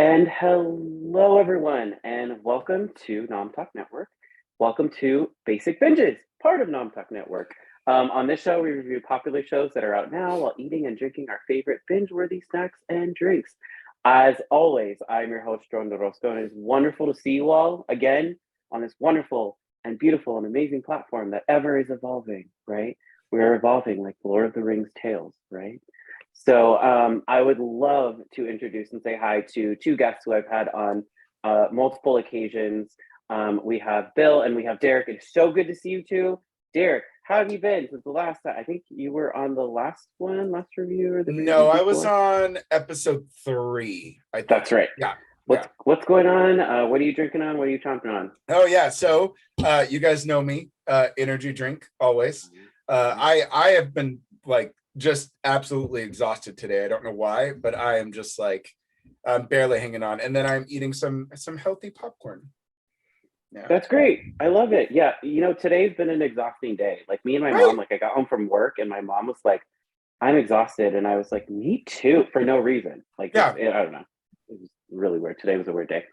And hello, everyone, and welcome to Nom Talk Network. Welcome to Basic Binges, part of Nom Talk Network. On this show, we review popular shows that are out now while eating and drinking our favorite binge-worthy snacks and drinks. As always, I'm your host, Jordyn Orozco, and it's wonderful to see you all again on this wonderful and beautiful and amazing platform that ever is evolving, right? We're evolving like Lord of the Rings tales, right? So I would love to introduce and say hi to two guests who I've had on multiple occasions. We have Bill and we have Derrick. It's so good to see you two. Derrick, how have you been since the last time? I think you were on the last one, last review, or the No, review I was before. on episode 3, I think. That's right. Yeah. What's going on? What are you drinking on? What are you chomping on? Oh yeah. So you guys know me, energy drink always. I have been like just absolutely exhausted today. I don't know why, but I am just like I'm barely hanging on. And then I'm eating some healthy popcorn. Yeah. That's great. I love it. Yeah, today's been an exhausting day. Like me and my Right. mom, like I got home from work and my mom was like, I'm exhausted. And I was like, me too, for no reason. Yeah. I don't know. It was really weird. Today was a weird day.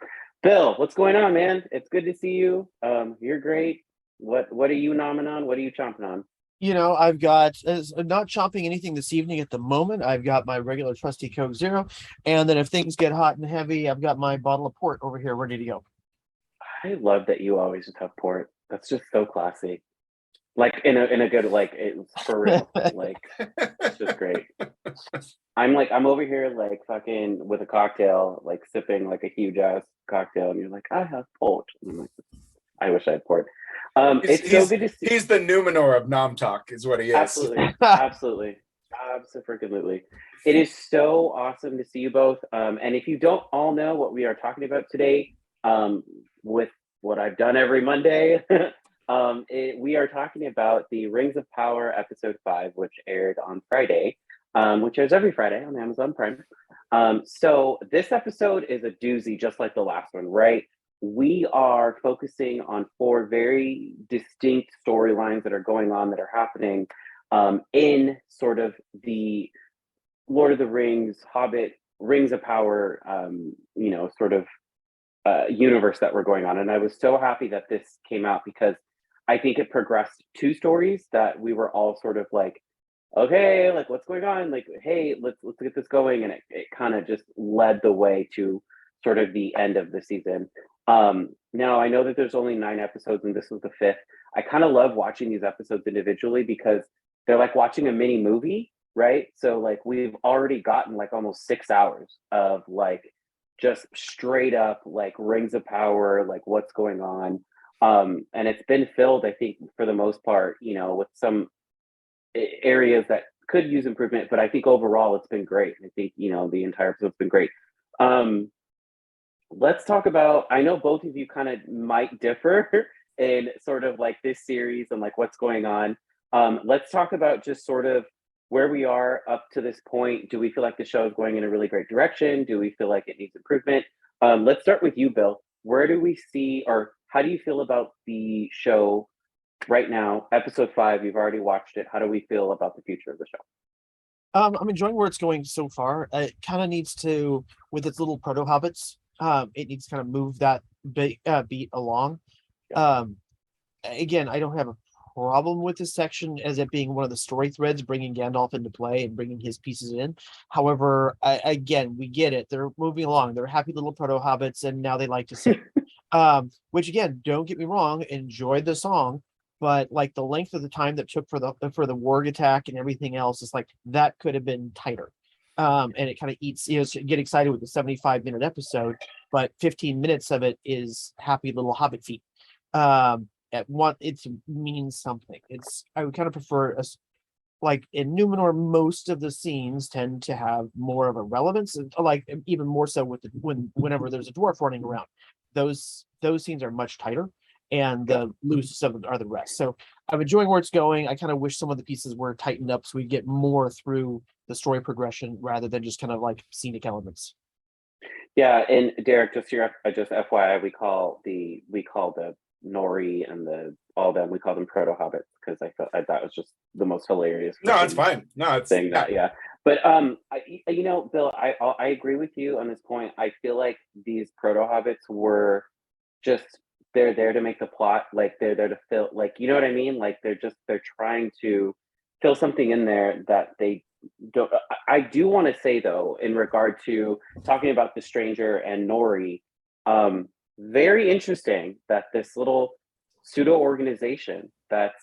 Bill, what's going on, man? It's good to see you. You're great. What are you nomming on? What are you chomping on? I've got not chopping anything this evening at the moment. I've got my regular trusty Coke Zero, and then if things get hot and heavy, I've got my bottle of port over here ready to go. I love that you always just have port. That's just so classy. Like in a good like it's for real. Like it's just great. I'm over here like fucking with a cocktail, like sipping like a huge ass cocktail, and you're like, I have port. And I'm like, I wish I had port. He's It's so he's good to see. he's the Numenor of Nom Talk, is what he is. Absolutely, absolutely, absolutely. It is so awesome to see you both. And if you don't all know what we are talking about today, with what I've done every Monday, we are talking about the Rings of Power episode 5, which aired on Friday, which airs every Friday on Amazon Prime. So this episode is a doozy, just like the last one, right? We are focusing on four very distinct storylines that are going on, that are happening in sort of the Lord of the Rings, Hobbit, Rings of Power, sort of universe that we're going on. And I was so happy that this came out because I think it progressed two stories that we were all sort of like, okay, like what's going on? Like, hey, let's get this going. And it kind of just led the way to sort of the end of the season. Now I know that there's only 9 episodes and this was the fifth. I kind of love watching these episodes individually because they're like watching a mini movie, right? So like we've already gotten like almost 6 hours of like just straight up like Rings of Power, like what's going on. And it's been filled, I think, for the most part, with some areas that could use improvement, but I think overall it's been great. I think, the entire episode's been great. Um, let's talk about, I know both of you kind of might differ in sort of like this series and like what's going on. Let's talk about just sort of where we are up to this point. Do we feel like the show is going in a really great direction? Do we feel like it needs improvement? Let's start with you, Bill. Where do we see, or how do you feel about the show right now? Episode 5, you've already watched it. How do we feel about the future of the show? I'm enjoying where it's going so far. It kind of needs to, with its little proto hobbits, it needs to kind of move that beat along. Um, Again, I don't have a problem with this section as it being one of the story threads, bringing Gandalf into play and bringing his pieces in. However, again, we get it. They're moving along. They're happy little proto hobbits, and now they like to sing. Which again, don't get me wrong, enjoyed the song, but like the length of the time that took for the warg attack and everything else is like that could have been tighter. And it kind of eats, get excited with the 75-minute episode, but 15 minutes of it is happy little hobbit feet. At what it means something. I would kind of prefer like in Numenor, most of the scenes tend to have more of a relevance, and like even more so with whenever there's a dwarf running around. Those scenes are much tighter, and the loose of them are the rest. So I'm enjoying where it's going. I kind of wish some of the pieces were tightened up so we get more through the story progression rather than just kind of like scenic elements. Yeah, and Derrick, just FYI, we call the Nori and all them. We call them proto hobbits because I thought it was just the most hilarious. No, it's fine. No, it's thing that yeah. But Bill, I agree with you on this point. I feel like these proto hobbits were just they're there to make the plot, like they're there to fill, like, you know what I mean, like they're trying to fill something in there that they don't. I do want to say though, in regard to talking about the stranger and Nori, very interesting that this little pseudo organization that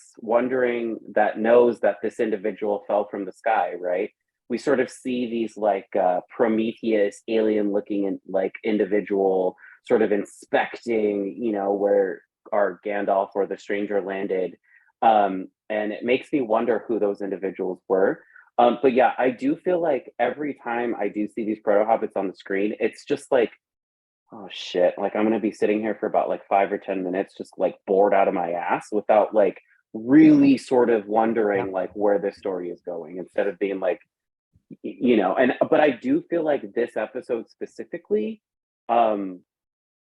knows that this individual fell from the sky, right? We sort of see these like Prometheus alien looking like individual sort of inspecting, where our Gandalf or the stranger landed. And it makes me wonder who those individuals were. But yeah, I do feel like every time I do see these proto hobbits on the screen, it's just like, oh shit, like I'm gonna be sitting here for about like 5 or 10 minutes, just like bored out of my ass without like really sort of wondering like where this story is going, instead of being like, but I do feel like this episode specifically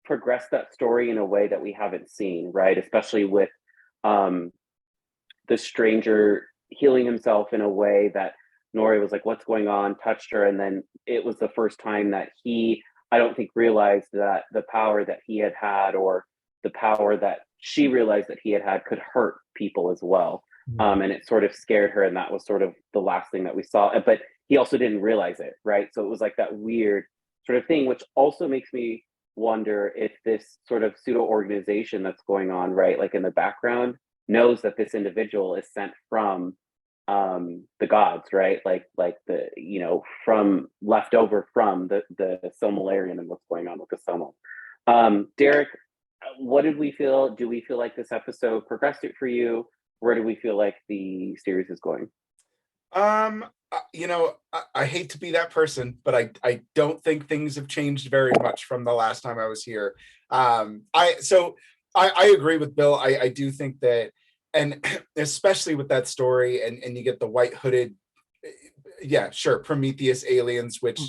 progressed that story in a way that we haven't seen, right? Especially with the stranger healing himself in a way that Nori was like, what's going on? Touched her. And then it was the first time that I don't think realized that the power that he had, or the power that she realized that he had could hurt people as well. And it sort of scared her. And that was sort of the last thing that we saw. But he also didn't realize it, right? So it was like that weird sort of thing, which also makes me wonder if this sort of pseudo organization that's going on, right, like in the background, knows that this individual is sent from the gods, right? Like the, from left over from the Silmarillion and what's going on with the Silmal. Derrick, what did we feel? Do we feel like this episode progressed it for you? Where do we feel like the series is going? I hate to be that person, but I don't think things have changed very much from the last time I was here. I agree with Bill. I do think that, and especially with that story, and you get the white hooded, yeah, sure, Prometheus aliens, which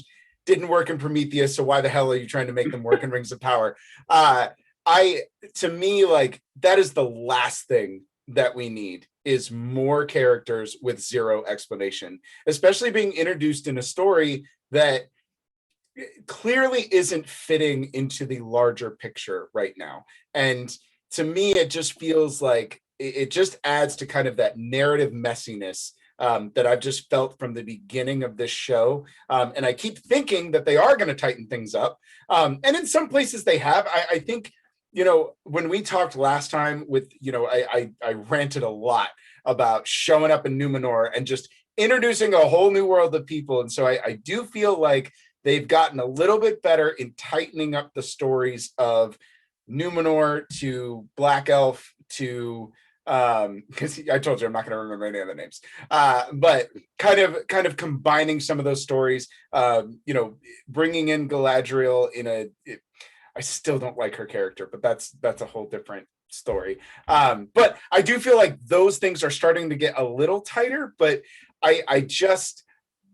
didn't work in Prometheus, so why the hell are you trying to make them work in Rings of Power? To me, like, that is the last thing that we need, is more characters with zero explanation, especially being introduced in a story that clearly isn't fitting into the larger picture right now. And to me, it just feels like it just adds to kind of that narrative messiness that I've just felt from the beginning of this show. And I keep thinking that they are going to tighten things up. And in some places they have. I think, when we talked last time with, I ranted a lot about showing up in Numenor and just introducing a whole new world of people. And so I do feel like they've gotten a little bit better in tightening up the stories of Numenor to Black Elf to, because I told you I'm not going to remember any of the names, but kind of combining some of those stories, bringing in Galadriel I still don't like her character, but that's a whole different story. But I do feel like those things are starting to get a little tighter, but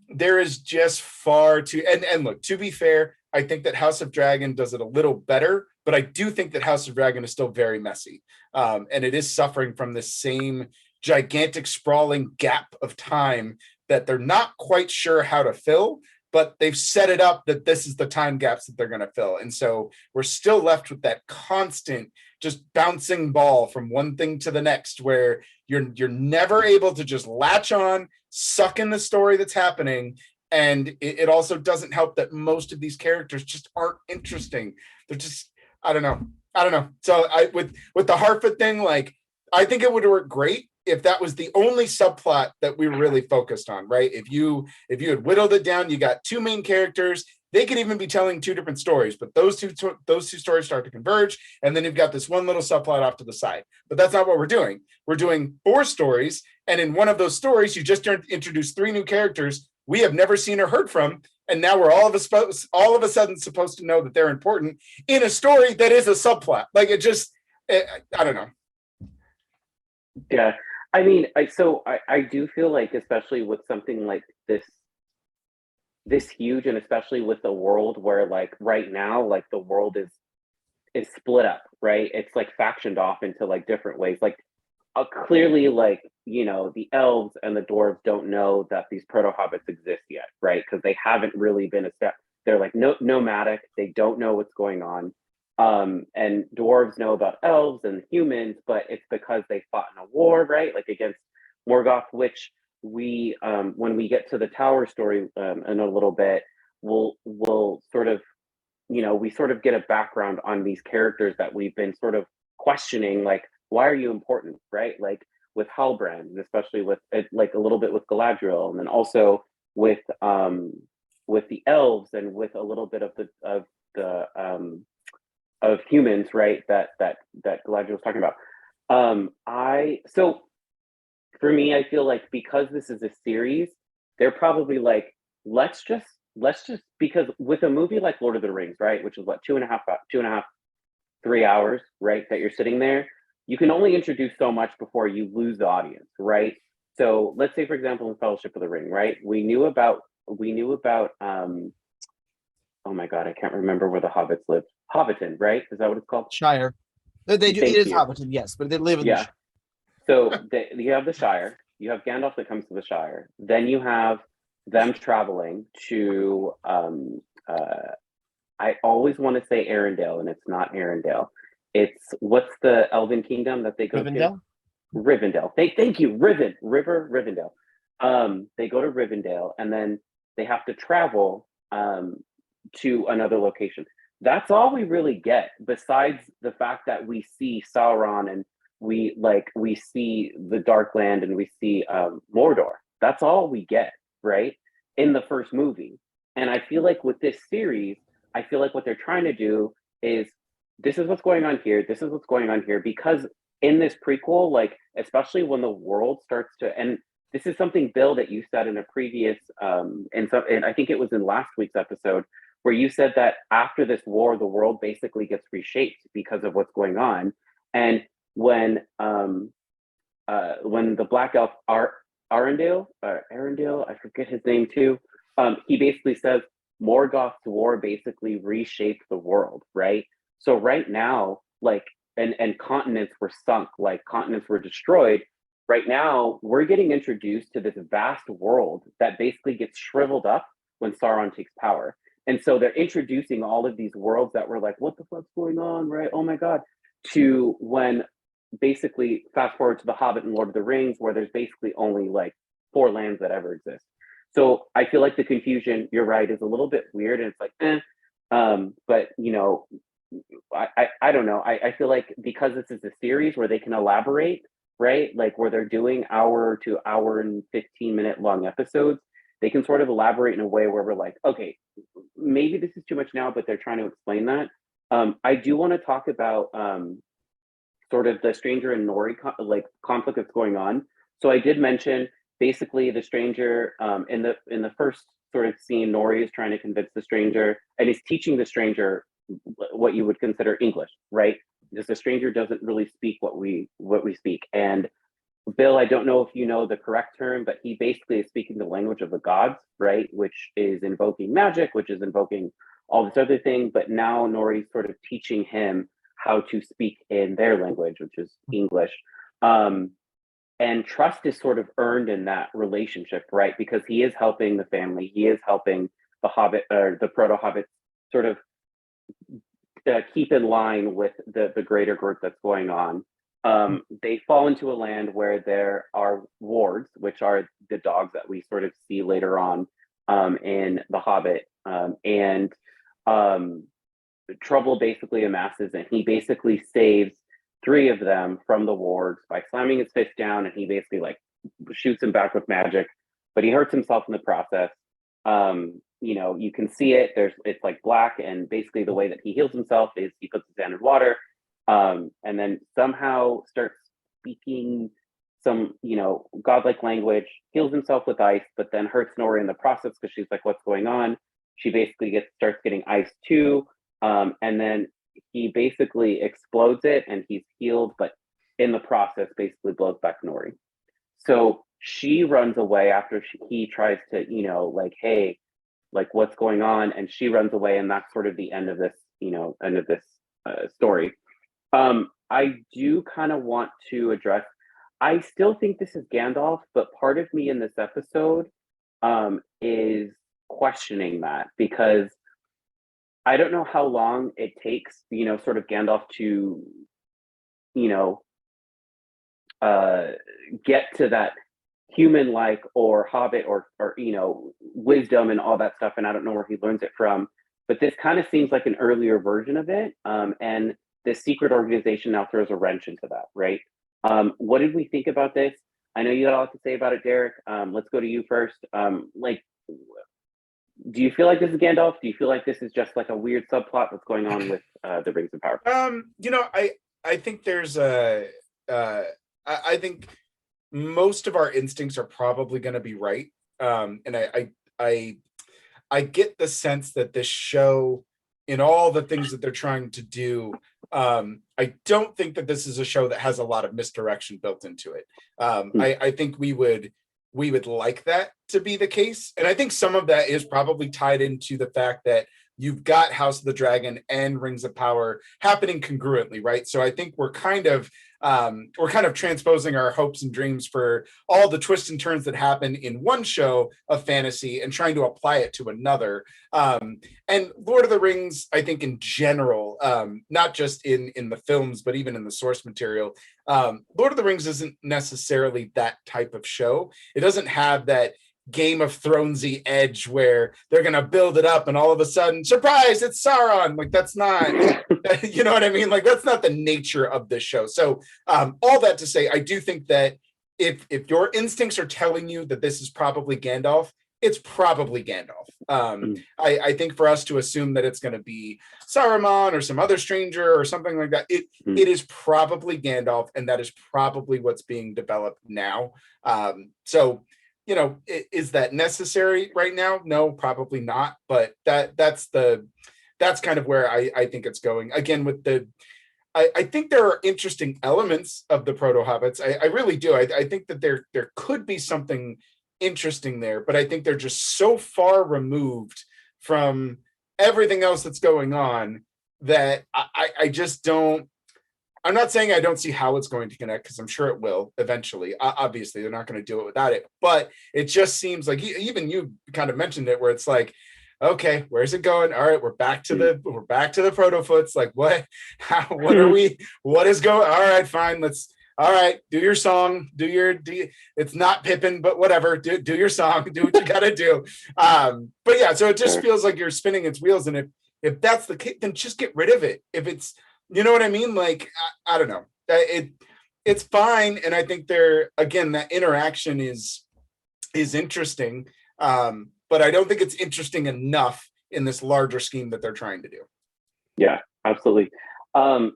there is just far too, and look, to be fair, I think that House of Dragon does it a little better, but I do think that House of Dragon is still very messy. And it is suffering from the same gigantic sprawling gap of time that they're not quite sure how to fill, but they've set it up that this is the time gaps that they're going to fill. And so we're still left with that constant just bouncing ball from one thing to the next, where you're never able to just latch on, suck in the story that's happening. And it also doesn't help that most of these characters just aren't interesting. They're just, I don't know. So with the Harfoot thing, like, I think it would work great if that was the only subplot that we were really focused on, right? If you had whittled it down, you got two main characters. They could even be telling two different stories, but those two stories start to converge, and then you've got this one little subplot off to the side. But that's not what we're doing. We're doing 4 stories, and in one of those stories, you just introduced 3 new characters we have never seen or heard from, and now we're all of a sudden supposed to know that they're important in a story that is a subplot. Like, I don't know. Yeah. I mean, I do feel like, especially with something like this huge, and especially with the world where, like, right now, like, the world is split up, right? It's like factioned off into like different ways. Like clearly, like, you know, the elves and the dwarves don't know that these proto hobbits exist yet, right? Because they haven't really been established. They're like nomadic. They don't know what's going on. And dwarves know about elves and humans, but it's because they fought in a war, right? Like against Morgoth, which we when we get to the tower story in a little bit, we'll sort of, you know, we sort of get a background on these characters that we've been sort of questioning, like, why are you important, right? Like with Halbrand, especially with like a little bit with Galadriel, and then also with the elves and with a little bit of the of humans, right? That Galadriel was talking about. I so for me, I feel like because this is a series, they're probably like, let's just because with a movie like Lord of the Rings, right, which is what 2.5, 3 hours, right, that you're sitting there, you can only introduce so much before you lose the audience, right? So let's say, for example, in Fellowship of the Ring, right, we knew about oh my god, I can't remember where the hobbits live. Hobbiton, right? Is that what it's called? Shire. They do. It Thank is you. Hobbiton, yes, but they live in the Yeah. So you have the Shire. You have Gandalf that comes to the Shire. Then you have them traveling to. I always want to say Arendelle, and it's not Arendelle. It's what's the Elven kingdom that they go to? Rivendell. Rivendell. Thank you, Rivendell. They go to Rivendell, and then they have to travel to another location. That's all we really get, besides the fact that we see Sauron and we see the Darkland and we see Mordor. That's all we get, right? In the first movie. And I feel like with this series, I feel like what they're trying to do is this is what's going on here, this is what's going on here, because in this prequel, like especially when the world starts to, and this is something, Bill, that you said in a previous and I think it was in last week's episode, where you said that after this war, the world basically gets reshaped because of what's going on. And when the Black Elf Arendelle, I forget his name too, he basically says Morgoth's war basically reshaped the world, right? So right now, like, and continents were sunk, like continents were destroyed. Right now, we're getting introduced to this vast world that basically gets shriveled up when Sauron takes power. And so they're introducing all of these worlds that were like, what the fuck's going on, right? Oh my God. To when basically fast forward to The Hobbit and Lord of the Rings, where there's basically only like 4 lands that ever exist. So I feel like the confusion, you're right, is a little bit weird, and it's like, but you know, I don't know. I feel like because this is a series where they can elaborate, right? Like where they're doing hour to hour and 15-minute long episodes, they can sort of elaborate in a way where we're like, okay, maybe this is too much now, but they're trying to explain that. I do want to talk about sort of the stranger and Nori conflict that's going on. So I did mention basically the stranger in the first sort of scene, Nori is trying to convince the stranger, and he's teaching the stranger what you would consider English, right? Because the stranger doesn't really speak what we speak. And Bill, I don't know if you know the correct term, but he basically is speaking the language of the gods, right? Which is invoking magic, which is invoking all this other thing. But now Nori's sort of teaching him how to speak in their language, which is English. And trust is sort of earned in that relationship, right? Because he is helping the family, he is helping the Hobbit or the Proto Hobbits sort of keep in line with the greater group that's going on. They fall into a land where there are wards, which are the dogs that we sort of see later on in The Hobbit. And trouble basically amasses, and he basically saves 3 of them from the wards by slamming his fist down, and he basically like shoots him back with magic, but he hurts himself in the process. You know, you can see it. It's like black, and basically the way that he heals himself is he puts his hand in water, and then somehow starts speaking some, you know, godlike language, heals himself with ice, but then hurts Nori in the process because she's like, "What's going on?" She basically starts getting ice too, and then he basically explodes it, and he's healed, but in the process, basically blows back Nori. So she runs away after he tries to, you know, like, hey, like what's going on, and she runs away, and that's sort of the end of this, you know, end of this story. I do kind of want to address. I still think this is Gandalf, but part of me in this episode is questioning that because I don't know how long it takes, sort of Gandalf to, you know, get to that human-like or hobbit or wisdom and all that stuff. And I don't know where he learns it from, but this kind of seems like an earlier version of it. And this secret organization now throws a wrench into that, right? What did we think about this? I know you got a lot to say about it, Derrick. Let's go to you first. Do you feel like this is Gandalf? Do you feel like this is just like a weird subplot that's going on with the Rings of Power? I think there's I think most of our instincts are probably going to be right. And I get the sense that this show, in all the things that they're trying to do, I don't think that this is a show that has a lot of misdirection built into it. I think we would like that to be the case. And I think some of that is probably tied into the fact that you've got House of the Dragon and Rings of Power happening congruently, right? So I think we're kind of transposing our hopes and dreams for all the twists and turns that happen in one show of fantasy and trying to apply it to another. And Lord of the Rings, I think in general, not just in the films, but even in the source material, Lord of the Rings isn't necessarily that type of show. It doesn't have that Game of Thronesy edge where they're going to build it up and all of a sudden, surprise, it's Sauron. Like that's not, you know what I mean? Like that's not the nature of this show. So all that to say, I do think that if your instincts are telling you that this is probably Gandalf, it's probably Gandalf. I think for us to assume that it's going to be Saruman or some other stranger or something like that, it is probably Gandalf, and that is probably what's being developed now. So is that necessary right now? No, probably not. But that's kind of where I think it's going. Again, with I think there are interesting elements of the proto-hobbits. I really do. I think that there could be something interesting there, but I think they're just so far removed from everything else that's going on that I just don't. I'm not saying I don't see how it's going to connect, because I'm sure it will eventually. Obviously, they're not going to do it without it, but it just seems like even you kind of mentioned it, where it's like, okay, where's it going? All right, we're back to the Protofoots. Like what are we? What is going? All right, fine. All right, do your song. It's not Pippin, but whatever. Do your song. Do what you got to do. But yeah, so it just feels like you're spinning its wheels, and if that's the case, then just get rid of it. If it's, you know what I mean? Like, I don't know. It's fine. And I think that interaction is interesting. But I don't think it's interesting enough in this larger scheme that they're trying to do. Yeah, absolutely. And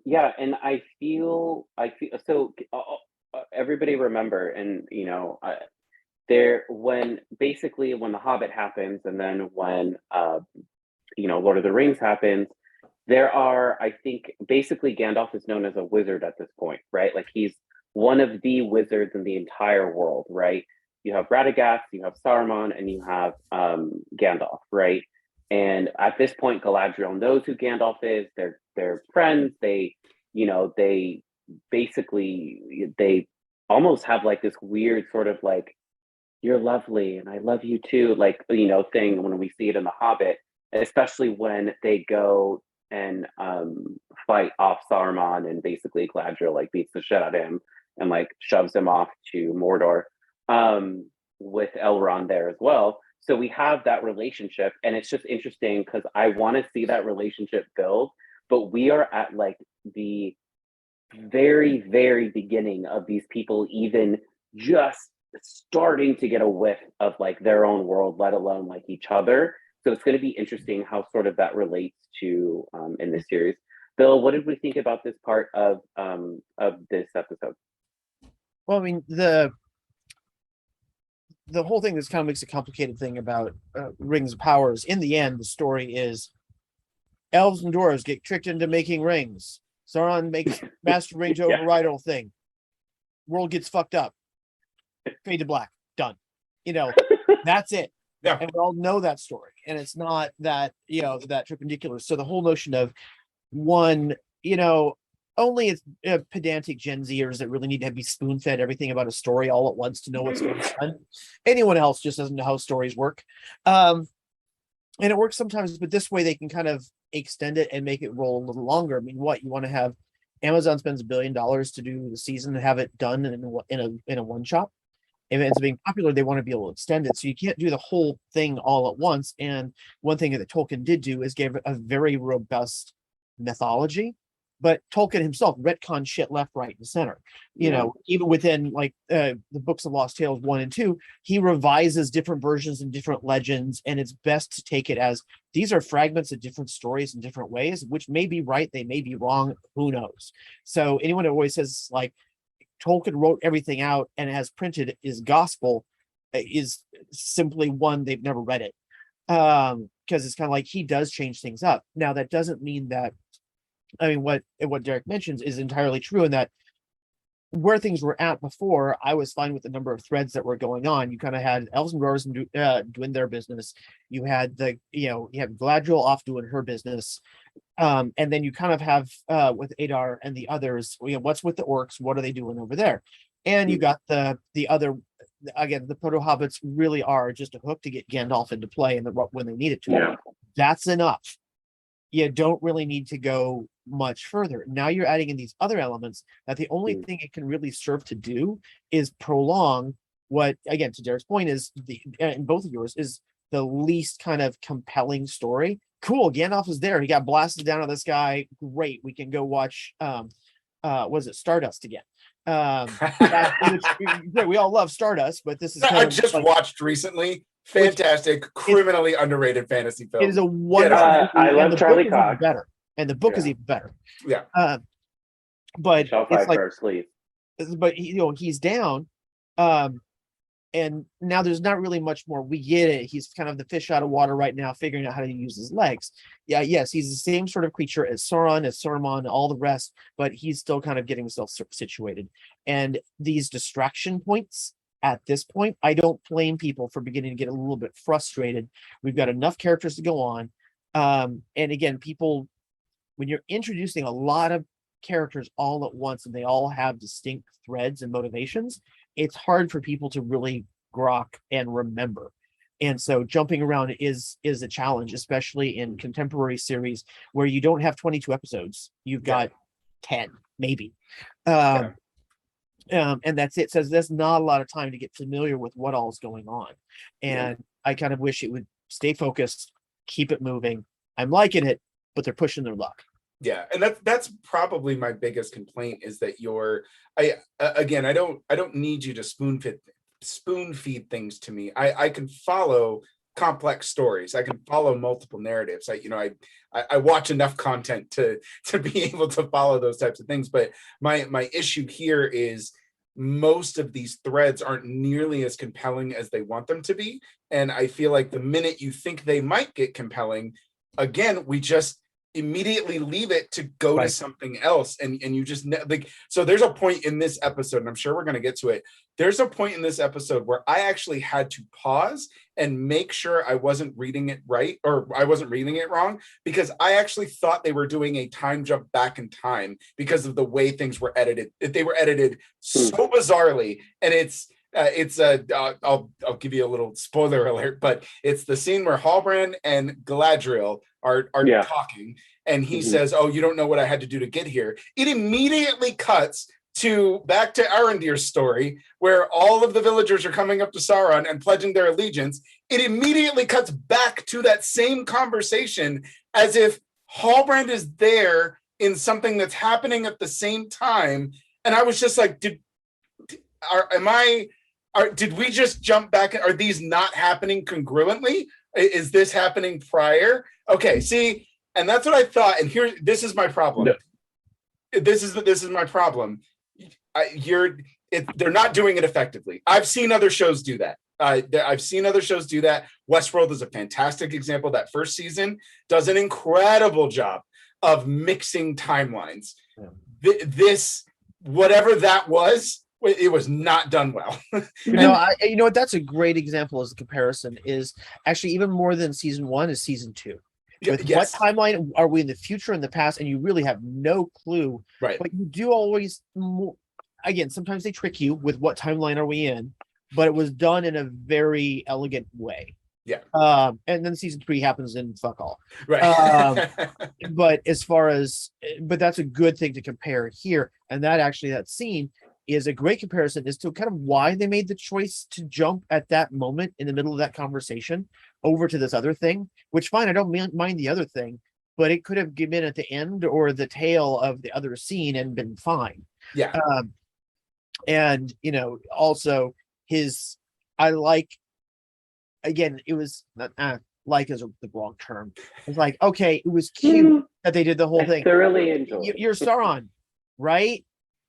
I feel so. Everybody remember, and when the Hobbit happens, and then when Lord of the Rings happens, there are, I think, basically Gandalf is known as a wizard at this point, right? Like he's one of the wizards in the entire world, right? You have Radagast, you have Saruman, and you have Gandalf, right? And at this point, Galadriel knows who Gandalf is. They're friends. They almost have like this weird sort of like, you're lovely and I love you too, like, thing when we see it in The Hobbit, especially when they go and fight off Saruman, and basically Galadriel like beats the shit out of him and like shoves him off to Mordor, with Elrond there as well. So we have that relationship, and it's just interesting because I want to see that relationship build, but we are at like the very, very beginning of these people even just starting to get a whiff of like their own world, let alone like each other. So it's going to be interesting how sort of that relates to in this series. Bill, what did we think about this part of this episode? Well, I mean, the whole thing, this kind of makes a complicated thing about Rings of Powers. In the end, the story is elves and dwarves get tricked into making rings. Sauron makes master ring to override whole thing. World gets fucked up. Fade to black. Done. That's it. Yeah. And we all know that story. And it's not that, that perpendicular. So the whole notion of one you know, only it's pedantic Gen Zers that really need to be spoon fed everything about a story all at once to know what's going on. Anyone else just doesn't know how stories work. And it works sometimes, but this way they can kind of extend it and make it roll a little longer. I mean, what you want to have Amazon spends $1 billion to do the season and have it done in a one shot. If it's being popular, they want to be able to extend it. So you can't do the whole thing all at once. And one thing that Tolkien did do is give a very robust mythology. But Tolkien himself retconned shit left, right, and center. You know, even within like the books of Lost Tales 1 and 2, he revises different versions and different legends. And it's best to take it as these are fragments of different stories in different ways, which may be right, they may be wrong, who knows. So anyone who always says like Tolkien wrote everything out and has printed is gospel is simply one, they've never read it. Because it's kind of like he does change things up. Now that doesn't mean that, I mean, what Derek mentions is entirely true in that where things were at before, I was fine with the number of threads that were going on. You kind of had elves and dwarves doing their business. You had you have Galadriel off doing her business. And then you kind of have with Adar and the others, what's with the orcs? What are they doing over there? And you got the other, again, the proto hobbits really are just a hook to get Gandalf into play and when they need it to. Yeah. That's enough. You don't really need to go much further. Now you're adding in these other elements that the only thing it can really serve to do is prolong what, again, to Derek's point, is in both of yours, is the least kind of compelling story. Cool, Gandalf is there. He got blasted down on this guy. Great, we can go watch was it Stardust again? We all love Stardust, but this is I just watched recently. Fantastic, criminally underrated fantasy film. It is a wonderful. I love Charlie Cox. Better, and the book is even better. Yeah. But it's like, sleep. But he's down, and now there's not really much more. We get it. He's kind of the fish out of water right now, figuring out how to use his legs. Yeah, yes, he's the same sort of creature as Sauron, as Saruman, all the rest, but he's still kind of getting himself situated. And these distraction points. At this point, I don't blame people for beginning to get a little bit frustrated. We've got enough characters to go on. And again, people, when you're introducing a lot of characters all at once and they all have distinct threads and motivations, it's hard for people to really grok and remember. And so jumping around is a challenge, especially in contemporary series where you don't have 22 episodes. You've got 10, maybe. And that's it. So there's not a lot of time to get familiar with what all is going on. And I kind of wish it would stay focused, keep it moving. I'm liking it, but they're pushing their luck. Yeah, and that's probably my biggest complaint is that I don't need you to spoon feed things to me. I can follow complex stories. I can follow multiple narratives. I watch enough content to be able to follow those types of things. But my issue here is most of these threads aren't nearly as compelling as they want them to be. And I feel like the minute you think they might get compelling, again, we just immediately leave it to go to something else. And you just like, so there's a point in this episode, and I'm sure we're going to get to it. There's a point in this episode where I actually had to pause and make sure I wasn't reading it right, or I wasn't reading it wrong, because I actually thought they were doing a time jump back in time because of the way things were edited. They were edited so bizarrely, and I'll give you a little spoiler alert, but it's the scene where Halbrand and Galadriel are talking, and he says, "Oh, you don't know what I had to do to get here." It immediately cuts back to Arondir's story, where all of the villagers are coming up to Sauron and pledging their allegiance. It immediately cuts back to that same conversation as if Halbrand is there in something that's happening at the same time. And I was just like, did we just jump back? Are these not happening congruently? Is this happening prior? Okay, see, and that's what I thought. And this is my problem. No. This is my problem. They're not doing it effectively. I've seen other shows do that. Westworld is a fantastic example. That first season does an incredible job of mixing timelines. Yeah. This, whatever that was, it was not done well. You know what? That's a great example as a comparison. Is actually even more than season 1 is season 2. with Yes. what timeline are we in the future and the past, and you really have no clue. Right. But you do always, again, sometimes they trick you with what timeline are we in, but it was done in a very elegant way. Yeah. And then season 3 happens and fuck all. Right. But as far as, but that's a good thing to compare here. And that actually, that scene is a great comparison as to kind of why they made the choice to jump at that moment in the middle of that conversation over to this other thing, which fine, I don't mind the other thing, but it could have been at the end or the tail of the other scene and been fine. Yeah. And, you know, also his, I like, again, it was not, like is the wrong term. It's like, okay, it was cute that they did the whole I thing. thoroughly enjoyed. You're Sauron, right?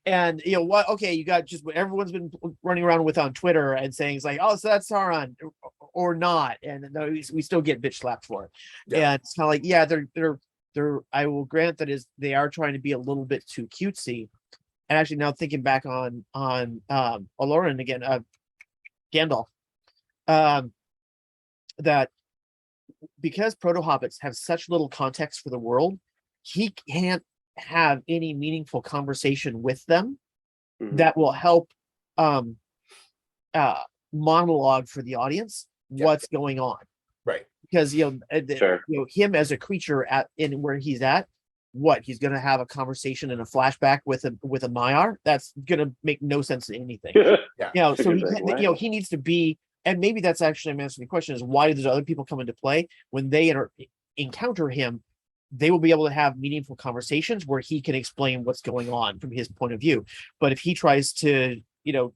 And you know what? Okay, you got just what everyone's been running around with on Twitter and saying it's like, oh, so that's Sauron or not, and no, we still get bitch slapped for it. Yeah. And it's kind of like, yeah, they're. I will grant that is they are trying to be a little bit too cutesy. And actually, now thinking back on Aloran again, Gandalf, that because proto-hobbits have such little context for the world, he can't have any meaningful conversation with them that will help monologue for the audience what's going on. Right. Because you know him as a creature in where he's at, what he's going to have a conversation and a flashback with a Maiar, that's going to make no sense to anything. Yeah. You know, so he needs to be, and maybe that's actually, I'm answering the question, is why do those other people come into play when they encounter him? They will be able to have meaningful conversations where he can explain what's going on from his point of view. But if he tries to, you know,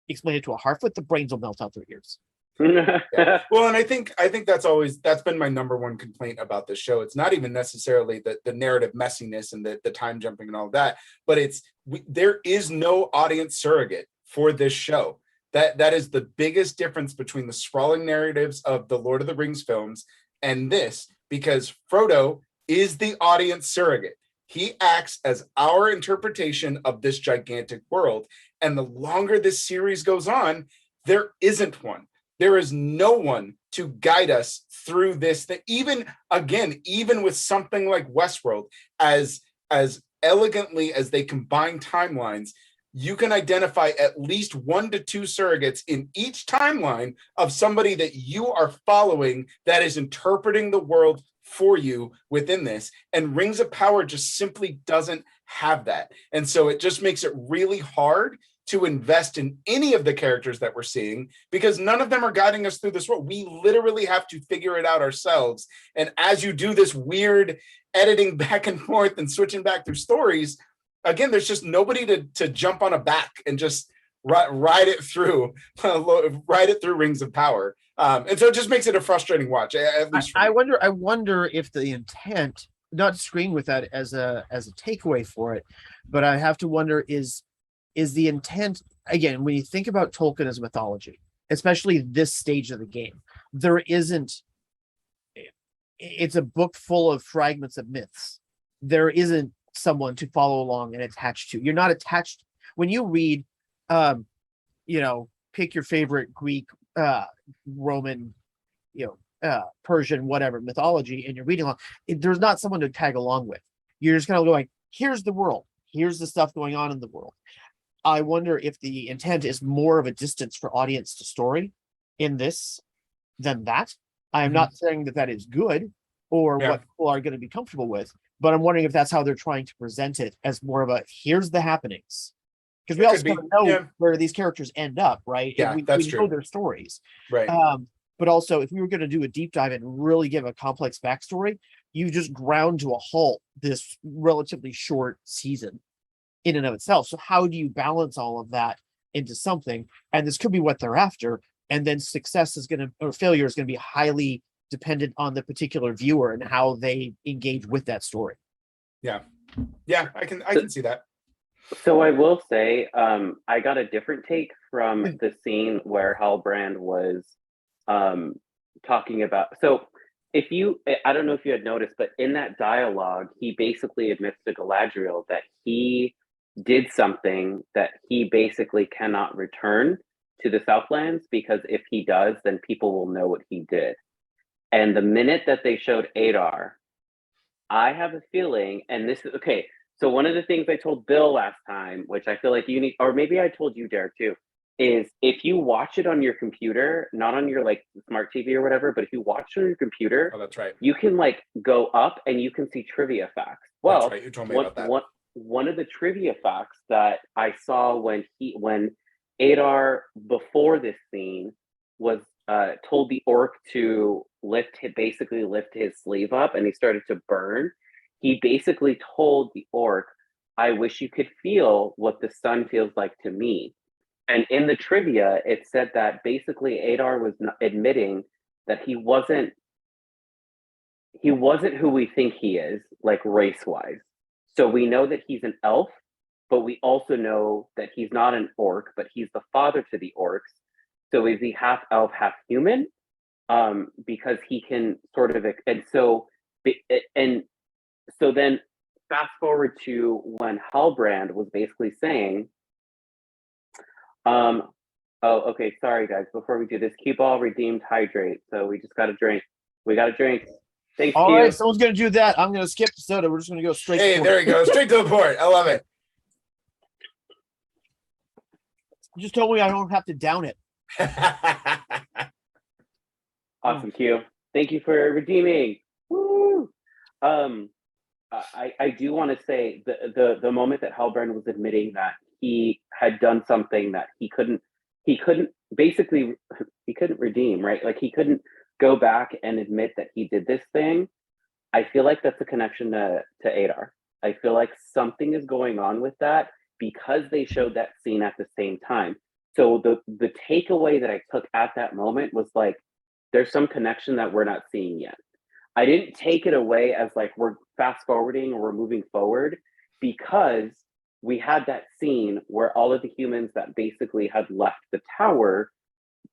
explain it to a Harfoot, the brains will melt out their ears. Yeah. Well, and I think that's been my number one complaint about this show. It's not even necessarily the narrative messiness and the time jumping and all of that, but there is no audience surrogate for this show. That is the biggest difference between the sprawling narratives of the Lord of the Rings films and this, because Frodo is the audience surrogate. He acts as our interpretation of this gigantic world. And the longer this series goes on, there isn't one. There is no one to guide us through this. That even with something like Westworld, as elegantly as they combine timelines, you can identify at least 1 to 2 surrogates in each timeline of somebody that you are following that is interpreting the world for you within this. And Rings of Power just simply doesn't have that. And so it just makes it really hard to invest in any of the characters that we're seeing, because none of them are guiding us through this world. We literally have to figure it out ourselves. And as you do this weird editing back and forth and switching back through stories, again, there's just nobody to jump on a back and just ride it through Rings of Power. And so it just makes it a frustrating watch. At least I wonder if the intent, not disagreeing with that as a takeaway for it, but I have to wonder is the intent, again, when you think about Tolkien as mythology, especially this stage of the game, there isn't, it's a book full of fragments of myths. There isn't someone to follow along and attach to. You're not attached when you read, you know, pick your favorite Greek, Roman, you know, Persian, whatever mythology, and you're reading along. There's not someone to tag along with. You're just kind of going, here's the world. Here's the stuff going on in the world. I wonder if the intent is more of a distance for audience to story in this than that. I am not saying that is good or what people are going to be comfortable with, but I'm wondering if that's how they're trying to present it, as more of a here's the happenings. Because we also kind of know where these characters end up, right? Yeah, we true. Know their stories. Right. But also, if we were going to do a deep dive and really give a complex backstory, you just ground to a halt this relatively short season in and of itself. So how do you balance all of that into something? And this could be what they're after. And then success is or failure is going to be highly dependent on the particular viewer and how they engage with that story. Yeah. Yeah, I can see that. So I will say, I got a different take from the scene where Halbrand was talking about. So I don't know if you had noticed, but in that dialogue, he basically admits to Galadriel that he did something that he basically cannot return to the Southlands, because if he does, then people will know what he did. And the minute that they showed Adar, I have a feeling, and this is okay. So one of the things I told Bill last time, which I feel like you need, or maybe I told you, Derek, too, is if you watch it on your computer, not on your like smart TV or whatever, but if you watch it on your computer, Oh, that's right. you can like go up and you can see trivia facts. Well, that's right. You told me about that. One of the trivia facts that I saw when Adar before this scene was told the orc to basically lift his sleeve up, and he started to burn. He basically told the orc, "I wish you could feel what the sun feels like to me." And in the trivia, it said that basically Adar was admitting that he wasn't who we think he is, like race wise. So we know that he's an elf, but we also know that he's not an orc, but he's the father to the orcs. So is he half elf, half human? Because he can sort of, and so then fast forward to when Halbrand was basically saying, oh, okay, sorry guys, before we do this, keep all redeemed hydrate. So we just got a drink. We got a drink. Thanks, All Q. right, someone's gonna do that. I'm gonna skip the soda. We're just gonna go straight. Hey, there you go. Straight to the point. I love it. You just told me I don't have to down it. Awesome, Q. Thank you for redeeming. Woo! I do want to say the moment that Halbrand was admitting that he had done something that he couldn't redeem, right? Like he couldn't go back and admit that he did this thing. I feel like that's a connection to Adar. I feel like something is going on with that because they showed that scene at the same time. So the takeaway that I took at that moment was like, there's some connection that we're not seeing yet. I didn't take it away as like we're fast forwarding or we're moving forward, because we had that scene where all of the humans that basically had left the tower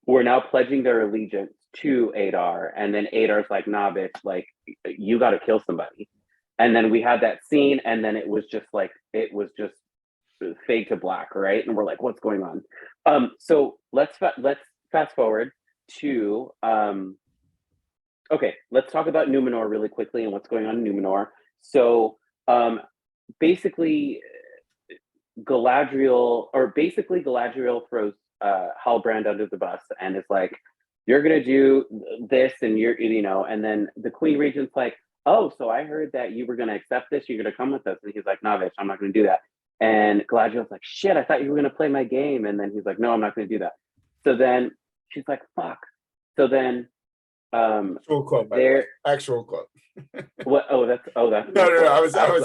were now pledging their allegiance to Adar. And then Adar's like, nah, bitch, like you got to kill somebody. And then we had that scene, and then it was just fade to black, right? And we're like, what's going on? So let's fast forward to okay, let's talk about Numenor really quickly and what's going on in Numenor. So basically Galadriel throws Halbrand under the bus and is like, you're gonna do this, and and then the Queen Regent's like, oh, so I heard that you were gonna accept this, you're gonna come with us. And he's like, nah, bitch, I'm not gonna do that. And Galadriel's like, shit, I thought you were gonna play my game. And then he's like, no, I'm not gonna do that. So then she's like, fuck. So then actual quote, by the way. Actual quote. What? That's no.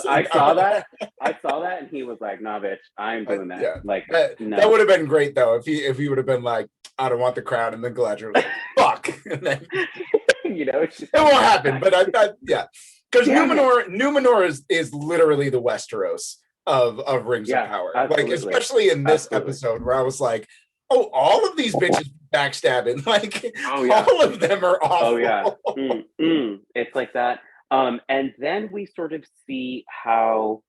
I saw that. I saw that, and he was like, "Nah, bitch, I'm doing that." Yeah. Like no. That would have been great though if he would have been like, I don't want the crown, and then Galadriel was like, fuck. And then, it won't happen. But I thought, yeah, because Numenor is literally the Westeros of Rings of Power. Absolutely. Like especially in this episode where I was like, oh, all of these bitches backstabbing. Like all of them are awful. Oh yeah. It's like that. And then we sort of see how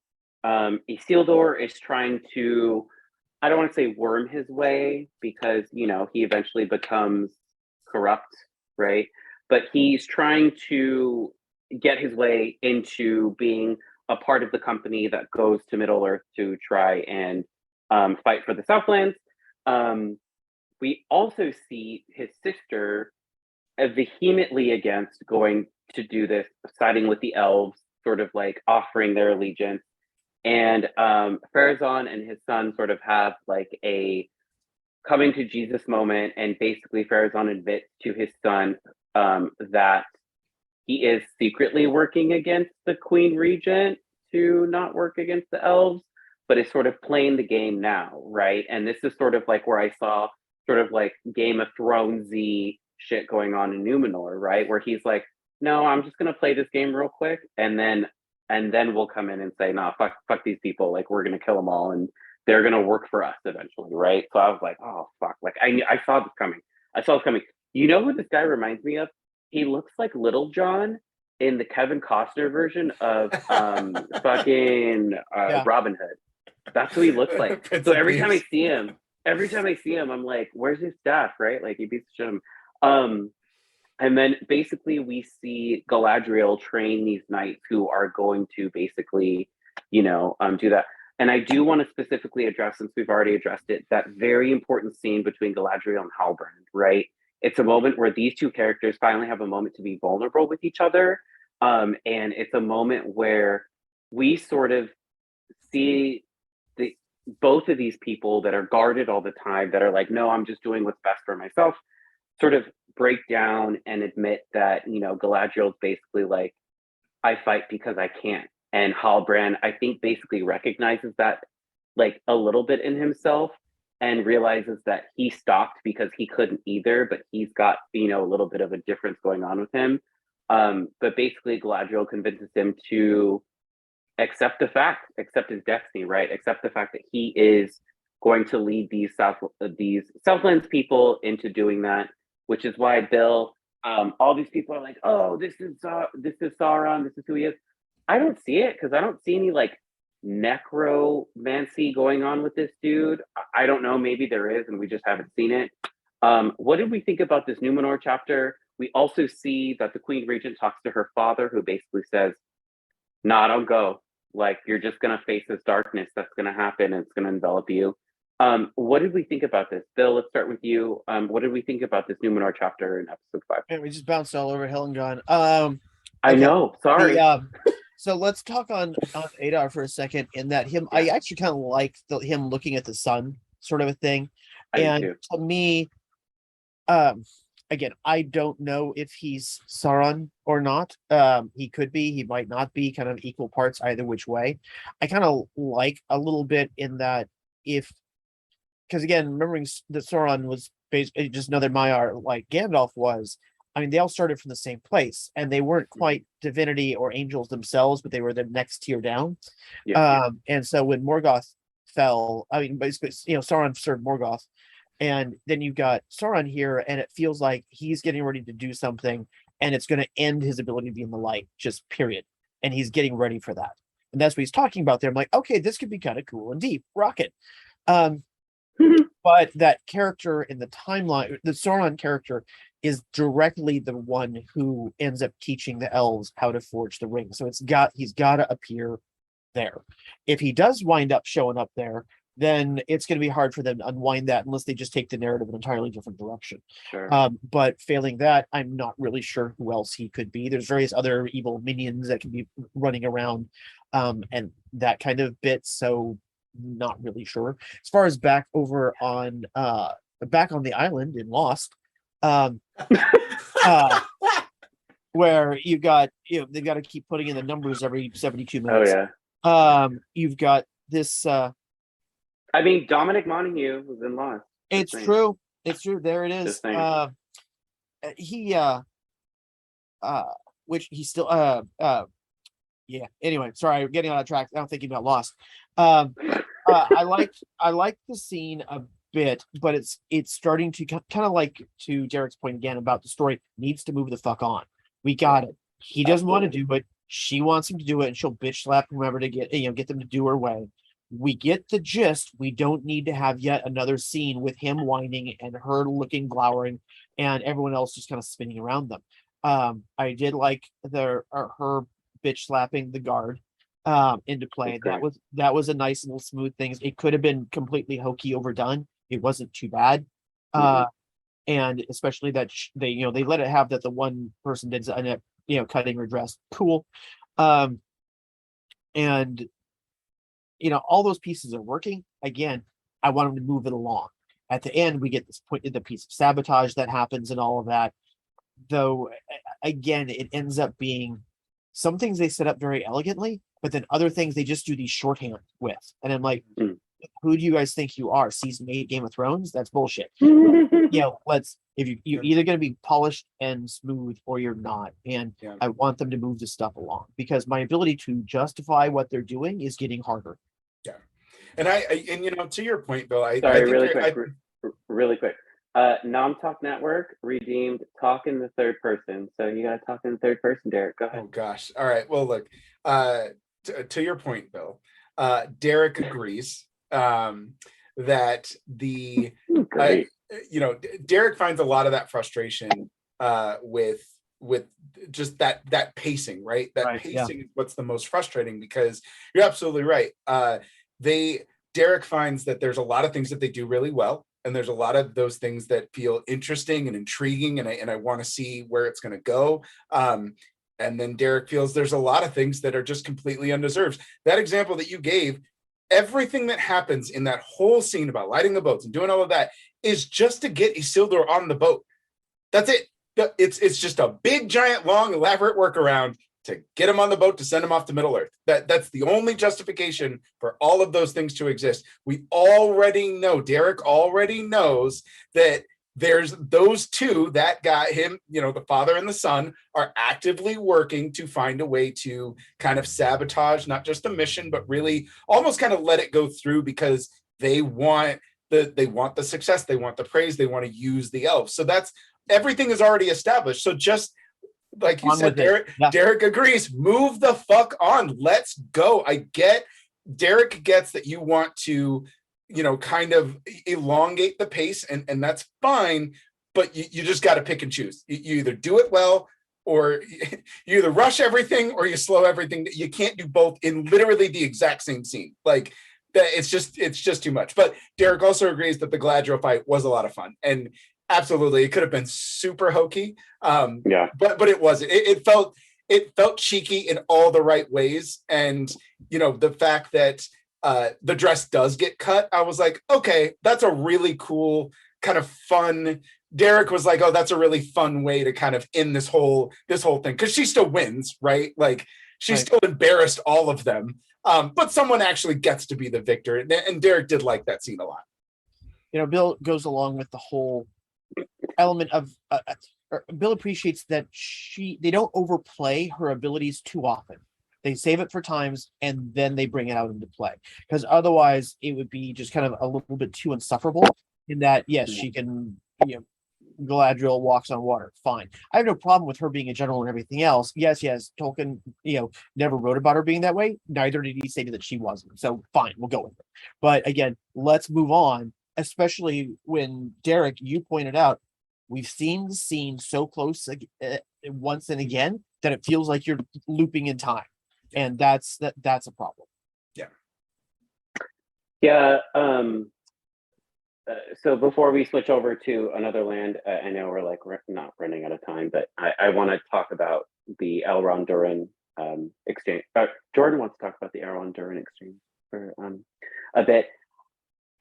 Isildur is trying to, I don't want to say worm his way, because he eventually becomes corrupt, right? But he's trying to get his way into being a part of the company that goes to Middle Earth to try and fight for the Southlands. We also see his sister vehemently against going to do this, siding with the elves, sort of like offering their allegiance. And Farazan and his son sort of have like a coming to Jesus moment, and basically Farazan admits to his son that he is secretly working against the Queen Regent to not work against the elves, but is sort of playing the game now, right? And this is sort of like where I saw sort of like Game of Thrones-y shit going on in Numenor, right? Where he's like, no, I'm just gonna play this game real quick, and then we'll come in and say, nah, fuck these people, like we're gonna kill them all, and they're gonna work for us eventually, right? So I was like, oh fuck, like I saw this coming. You know who this guy reminds me of? He looks like Little John in the Kevin Costner version of fucking Robin Hood. That's who he looks like. So every time I see him, I'm like, where's his staff, right? Like he beats him. And then basically we see Galadriel train these knights who are going to basically, do that. And I do want to specifically address, since we've already addressed it, that very important scene between Galadriel and Halbrand, right? It's a moment where these two characters finally have a moment to be vulnerable with each other. And it's a moment where we sort of see the both of these people that are guarded all the time, that are like, no, I'm just doing what's best for myself, sort of break down and admit that, Galadriel's basically like, I fight because I can't. And Halbrand, I think, basically recognizes that like a little bit in himself, and realizes that he stopped because he couldn't either, but he's got, a little bit of a difference going on with him. But basically Galadriel convinces him to accept his destiny, right? Accept the fact that he is going to lead these Southlands people into doing that, which is why Bill, all these people are like, oh, this is Sauron, this is who he is. I don't see it, because I don't see any like necromancy going on with this dude. I don't know, maybe there is and we just haven't seen it. What did we think about this Numenor chapter? We also see that the Queen Regent talks to her father, who basically says, nah, don't go. Like, you're just going to face this darkness that's going to happen, and it's going to envelop you. What did we think about this? Bill, let's start with you. What did we think about this Numenor chapter in episode 5? And we just bounced all over Helen Gone. I know, sorry. So let's talk on Adar for a second. In that I actually kind of like him looking at the sun, sort of a thing. And to me, again, I don't know if he's Sauron or not. He could be, he might not be, kind of equal parts either which way. I kind of like a little bit in that, because again, remembering that Sauron was basically just another Maiar like Gandalf was. I mean, they all started from the same place, and they weren't quite divinity or angels themselves, but they were the next tier down. And so when Morgoth fell, I mean, basically, Sauron served Morgoth, and then you got Sauron here, and it feels like he's getting ready to do something, and it's going to end his ability to be in the light, just period. And he's getting ready for that. And that's what he's talking about there. I'm like, okay, this could be kind of cool and deep. Rocket. But that character in the timeline, the Sauron character, is directly the one who ends up teaching the elves how to forge the ring. So he's got to appear there. If he does wind up showing up there, then it's going to be hard for them to unwind that unless they just take the narrative in an entirely different direction. Sure. But failing that, I'm not really sure who else he could be. There's various other evil minions that can be running around, and that kind of bit. So not really sure. As far as back on the island in Lost, where you got, they've got to keep putting in the numbers every 72 minutes. Oh yeah. You've got this. I mean, Dominic Monaghan was in Lost. It's true. It's true. There it is. Which he still. Yeah. Anyway, sorry, I'm getting on track. I'm thinking about Lost. I like the scene a bit, but it's starting to kind of, like, to Derek's point again about the story needs to move the fuck on. We got it. He doesn't want to do it. She wants him to do it, and she'll bitch slap whoever to get them to do her way. We get the gist. We don't need to have yet another scene with him whining and her looking glowering and everyone else just kind of spinning around them. I did like her bitch slapping the guard into play. That was a nice little smooth thing. It could have been completely hokey overdone. It wasn't too bad. And especially that they let it have that the one person did end up cutting her dress. Cool. And all those pieces are working. Again, I want them to move it along. At the end, we get this point in the piece of sabotage that happens and all of that. Though, again, it ends up being some things they set up very elegantly, but then other things they just do these shorthand with. And I'm like, who do you guys think you are? Season 8 Game of Thrones? That's bullshit. You're either going to be polished and smooth or you're not. And I want them to move this stuff along, because my ability to justify what they're doing is getting harder. Yeah. And to your point, Bill, really quick. Nom Talk Network redeemed talk in the third person. So you got to talk in the third person, Derek. Go ahead. Oh, gosh. All right. Well, look, to your point, Bill, Derek agrees that Derek finds a lot of that frustration with just that pacing, right? That Right, yeah. pacing is what's the most frustrating, because you're absolutely right. Derrick finds that there's a lot of things that they do really well, and there's a lot of those things that feel interesting and intriguing, and I want to see where it's going to go. And then Derrick feels there's a lot of things that are just completely undeserved. That example that you gave, everything that happens in that whole scene about lighting the boats and doing all of that is just to get Isildur on the boat. That's it. It's just a big, giant, long, elaborate workaround to get him on the boat to send him off to Middle Earth. That's the only justification for all of those things to exist. We already know, Derrick already knows that there's those two, that guy, him, the father and the son, are actively working to find a way to kind of sabotage not just the mission, but really almost kind of let it go through, because they want the success, they want the praise, they want to use the elves. So that's everything is already established. So just like you said, Derrick agrees. Move the fuck on. Let's go. Derrick gets that you want to, kind of elongate the pace, and that's fine, but you just got to pick and choose. You either do it well, or you either rush everything or you slow everything. You can't do both in literally the exact same scene. Like that, it's just too much. But Derrick also agrees that the Galadriel fight was a lot of fun, and absolutely, it could have been super hokey. But it wasn't. It felt cheeky in all the right ways, and the fact that the dress does get cut, I was like, okay, that's a really cool kind of fun. Derrick was like, oh, that's a really fun way to kind of end this whole thing, because she still wins, right? Like she still embarrassed all of them, but someone actually gets to be the victor, and Derrick did like that scene a lot. Bill goes along with the whole element of Bill appreciates that they don't overplay her abilities too often. They save it for times and then they bring it out into play, because otherwise it would be just kind of a little bit too insufferable. In that, yes, she can, Galadriel walks on water, fine. I have no problem with her being a general and everything else. Yes, Tolkien, never wrote about her being that way. Neither did he say that she wasn't. So fine, we'll go with it. But again, let's move on. Especially when, Derrick, you pointed out, we've seen the scene so close once and again that it feels like you're looping in time, and that's a problem. Yeah. So before we switch over to another land, I know we're not running out of time, but I want to talk about the Elrond Durin exchange. Jordyn wants to talk about the Elrond Durin exchange for a bit.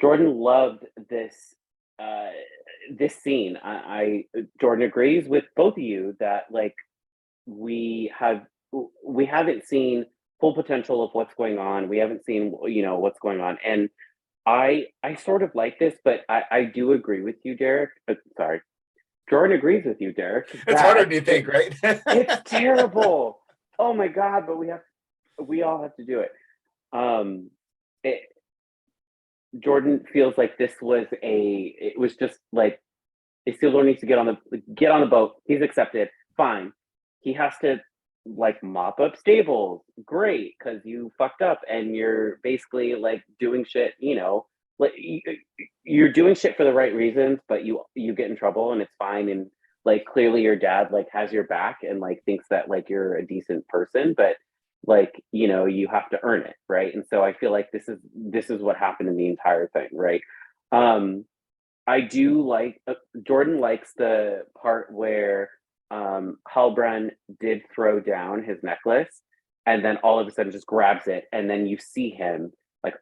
Jordyn loved this scene. Jordyn agrees with both of you that we haven't seen full potential of what's going on. We haven't seen what's going on, and I sort of like this, but I do agree with you, Derrick. Sorry, Jordyn agrees with you, Derrick. It's harder than you think, right? It's terrible. Oh my god! But we all have to do it. Jordyn feels like this was it was just like Isildur needs to get on the boat. He's accepted. Fine. He has to mop up stables. Great, because you fucked up and you're basically doing shit, you're doing shit for the right reasons, but you get in trouble and it's fine. And clearly your dad has your back and thinks that you're a decent person, but you have to earn it, right? And so I feel like this is what happened in the entire thing, right? I do Jordyn likes the part where Halbrand did throw down his necklace and then all of a sudden just grabs it, and then you see him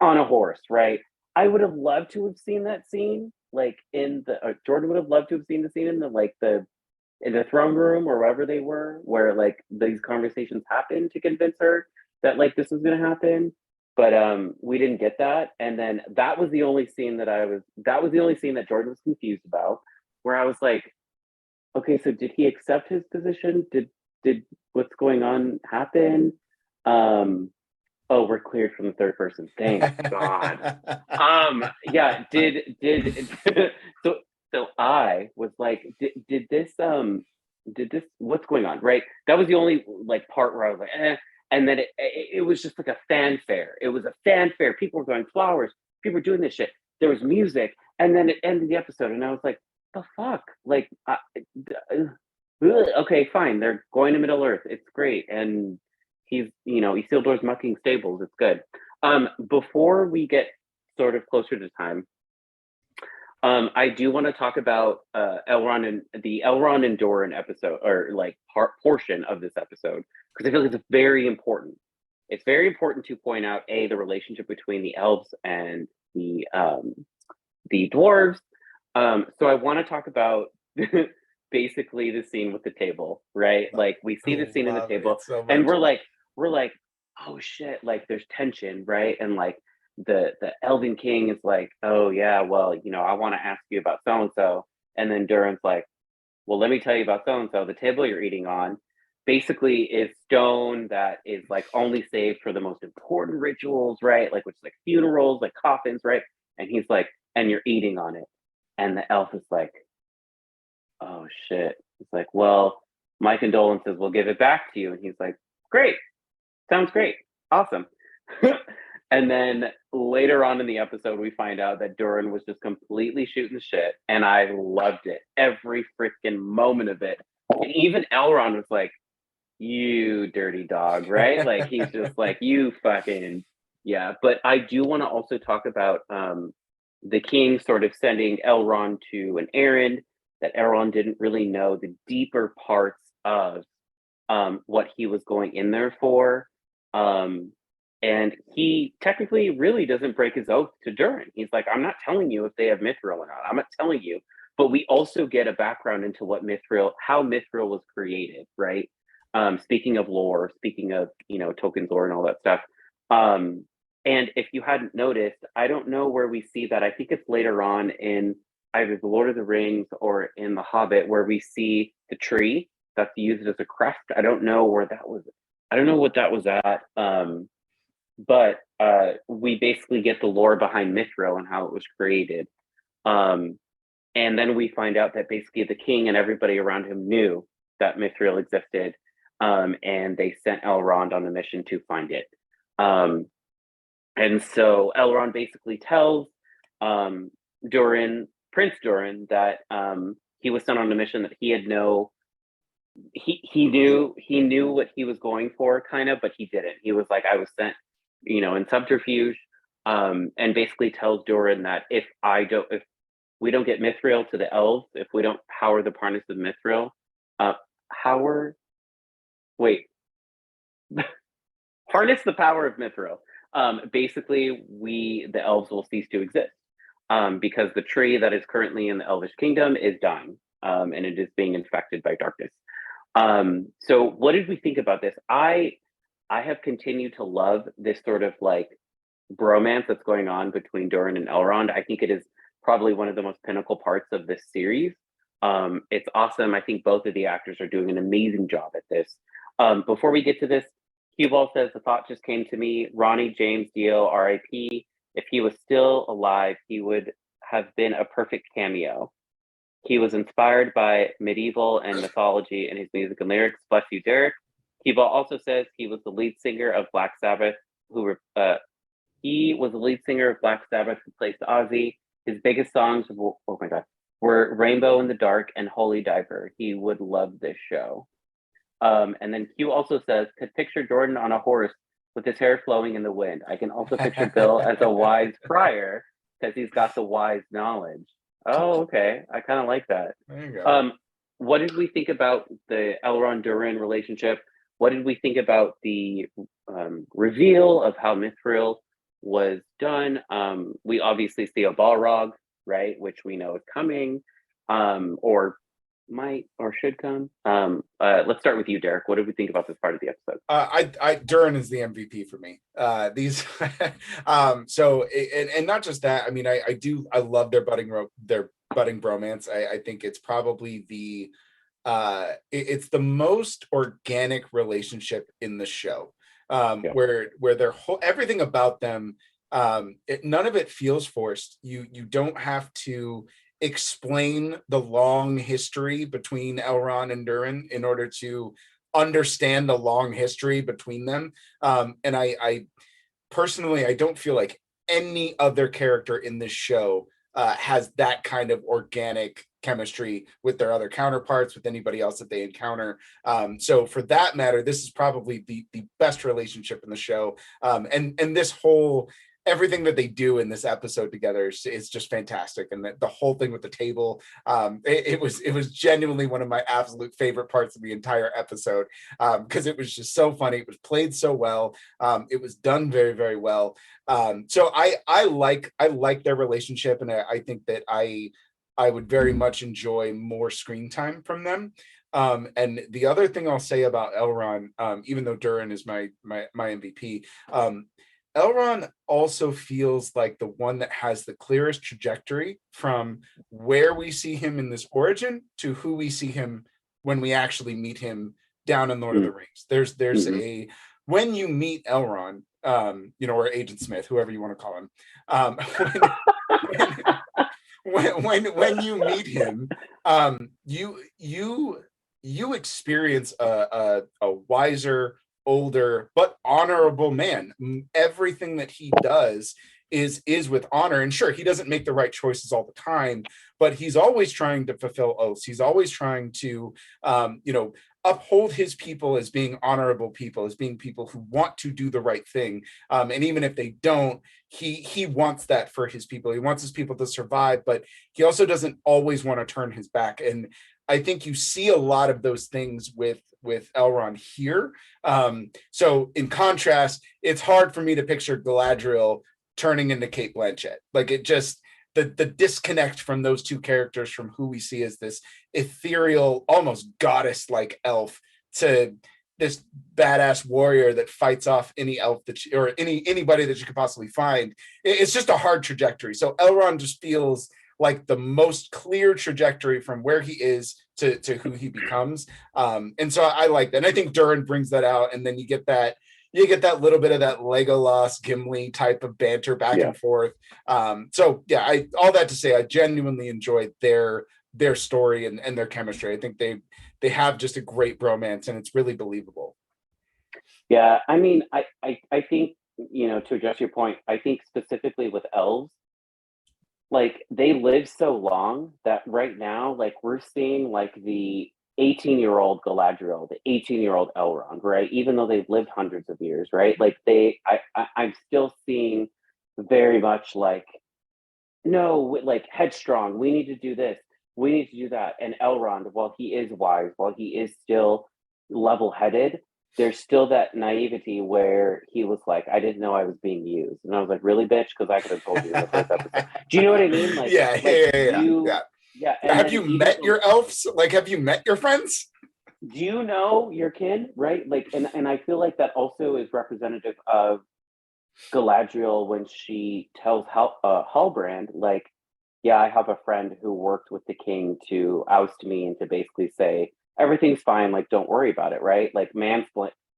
on a horse, right? I would have loved to have seen that scene Jordyn would have loved to have seen the scene in the throne room or wherever they were, where these conversations happened to convince her that this was going to happen, but we didn't get that. And then that was the only scene that Jordyn was confused about, where I was like, okay, so did he accept his position? Did what's going on happen? Oh, we're cleared from the third person, thank god. Yeah, did so I was like, did this what's going on, right? That was the only part where I was like, eh. And then it was just a fanfare. It was a fanfare. People were throwing flowers. People were doing this shit. There was music, and then it ended the episode, and I was like, the fuck, "Ugh, okay, fine. They're going to Middle Earth. It's great. And Isildur's mucking stables. It's good. Before we get sort of closer to time, I do want to talk about Elrond and the Elrond and Doran episode, or like portion of this episode, because I feel like it's very important. It's very important to point out the relationship between the elves and the dwarves. So I want to talk about basically the scene with the table, right? Like we see the scene in the table, so and we're like, oh shit, like there's tension, right? And like the Elven King is like, oh yeah, well, I want to ask you about so and so, and then Durin's like, well, let me tell you about so and so. The table you're eating on basically is stone that is like only saved for the most important rituals, right? Like which is like funerals, like coffins, right? And he's like, and you're eating on it. And the elf is like, oh shit. It's like, well, my condolences, we'll give it back to you. And he's like, great, sounds great, awesome. And then later on in the episode, we find out that Durin was just completely shooting shit, and I loved it, every freaking moment of it. And even Elrond was like, "You dirty dog," right? Like he's just like, "You fucking yeah." But I do want to also talk about the king sort of sending Elrond to an errand that Elrond didn't really know the deeper parts of what he was going in there for. And he technically really doesn't break his oath to Durin. He's like, I'm not telling you if they have Mithril or not. I'm not telling you. But we also get a background into how Mithril was created, right? Speaking of lore, speaking of, Tolkien's lore and all that stuff. And if you hadn't noticed, I don't know where we see that. I think it's later on in either The Lord of the Rings or in The Hobbit, where we see the tree that's used as a crest. I don't know where that was. I don't know what that was at. But we basically get the lore behind Mithril and how it was created. And then we find out that basically the king and everybody around him knew that Mithril existed, and they sent Elrond on a mission to find it. And so Elrond basically tells Prince Durin, that he was sent on a mission that he had he knew what he was going for, kind of, but he didn't. He was like, I was sent, in subterfuge, and basically tells Durin that if we don't get Mithril to the elves, if we don't power the harness of Mithril, harness the power of Mithril. Basically, the elves will cease to exist, because the tree that is currently in the Elvish kingdom is dying, and it is being infected by darkness. So what did we think about this? I have continued to love this sort of like bromance that's going on between Durin and Elrond. I think it is probably one of the most pinnacle parts of this series. It's awesome. I think both of the actors are doing an amazing job at this. Before we get to this, Cue Ball says, the thought just came to me, Ronnie James Dio, RIP. If he was still alive, he would have been a perfect cameo. He was inspired by medieval and mythology in his music and lyrics. Bless you, Derrick. Kiba also says he was the lead singer of Black Sabbath, who replaced Ozzy. His biggest songs, were Rainbow in the Dark and Holy Diver. He would love this show. And then Q also says, could picture Jordan on a horse with his hair flowing in the wind. I can also picture Bill as a wise friar because he's got the wise knowledge. Oh, okay. I kind of like that. There you go. What did we think about the Elrond Durin relationship? What did we think about the reveal of how Mithril was done? We obviously see a Balrog, right, which we know is coming, or might or should come. Let's start with you, Derrick. What did we think about this part of the episode? Durin is the MVP for me. And not just that. I mean, I love their budding bromance. I think it's probably it's the most organic relationship in the show, where their everything about them, none of it feels forced. You don't have to explain the long history between Elrond and Durin in order to understand the long history between them. And I personally, I don't feel like any other character in this show has that kind of organic chemistry with their other counterparts, with anybody else that they encounter. So for that matter, this is probably the best relationship in the show. And this whole everything that they do in this episode together is just fantastic. And the whole thing with the table, it was genuinely one of my absolute favorite parts of the entire episode, because it was just so funny. It was played so well. It was done very, very well. So I like their relationship, and I think that I would very much enjoy more screen time from them. And the other thing I'll say about Elrond, even though Durin is my MVP, Elrond also feels like the one that has the clearest trajectory from where we see him in this origin to who we see him when we actually meet him down in Lord of the Rings. There's a when you meet Elrond, or Agent Smith, whoever you want to call him, when you meet him, you experience a wiser, older but honorable man. Everything that he does is with honor, and sure, he doesn't make the right choices all the time, but he's always trying to fulfill oaths. He's always trying to uphold his people as being honorable people, as being people who want to do the right thing, and even if they don't, he wants that for his people. He wants his people to survive, but he also doesn't always want to turn his back. And I think you see a lot of those things with Elrond here. So in contrast, it's hard for me to picture Galadriel turning into Cate Blanchett. Like, it just, the disconnect from those two characters, from who we see as this ethereal, almost goddess-like elf, to this badass warrior that fights off any elf or anybody that you could possibly find. It's just a hard trajectory. So Elrond just feels like the most clear trajectory from where he is to who he becomes. And so I like that. And I think Durin brings that out. And then you get that little bit of that Legolas Gimli type of banter back and forth. So yeah, all that to say, I genuinely enjoyed their story and their chemistry. I think they have just a great bromance, and it's really believable. Yeah, I mean, I think, to address your point, I think specifically with elves, like, they live so long that right now, like, we're seeing like the 18-year-old Galadriel, the 18-year-old Elrond, right? Even though they've lived hundreds of years, right? Like, I'm still seeing very much like, no, like, headstrong. We need to do this. We need to do that. And Elrond, while he is wise, while he is still level-headed, there's still that naivety where he was like, I didn't know I was being used. And I was like, really, bitch? Because I could have told you in the first episode. Do you know what I mean? Like, yeah. Yeah. Have you met your elves? Like, have you met your friends? Do you know your kin? Right? Like, and I feel like that also is representative of Galadriel when she tells Halbrand, like, yeah, I have a friend who worked with the king to oust me and to basically say, everything's fine, like, don't worry about it, right? Like,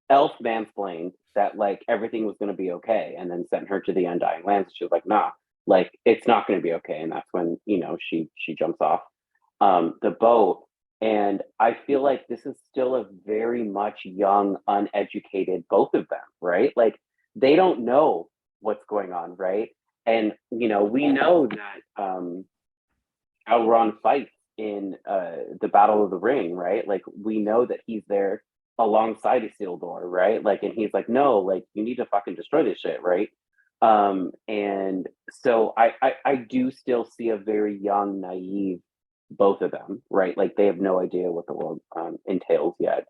elf mansplained that, like, everything was going to be okay, and then sent her to the Undying Lands. She was like, nah, like, it's not going to be okay. And that's when, she jumps off the boat. And I feel like this is still a very much young, uneducated, both of them, right? Like, they don't know what's going on, right? And, we know that Elrond fights in the Battle of the Ring, right? Like, we know that he's there alongside Isildur, right? Like, and he's like, no, like, you need to fucking destroy this shit, right? And so I do still see a very young, naive, both of them, right? Like, they have no idea what the world entails yet.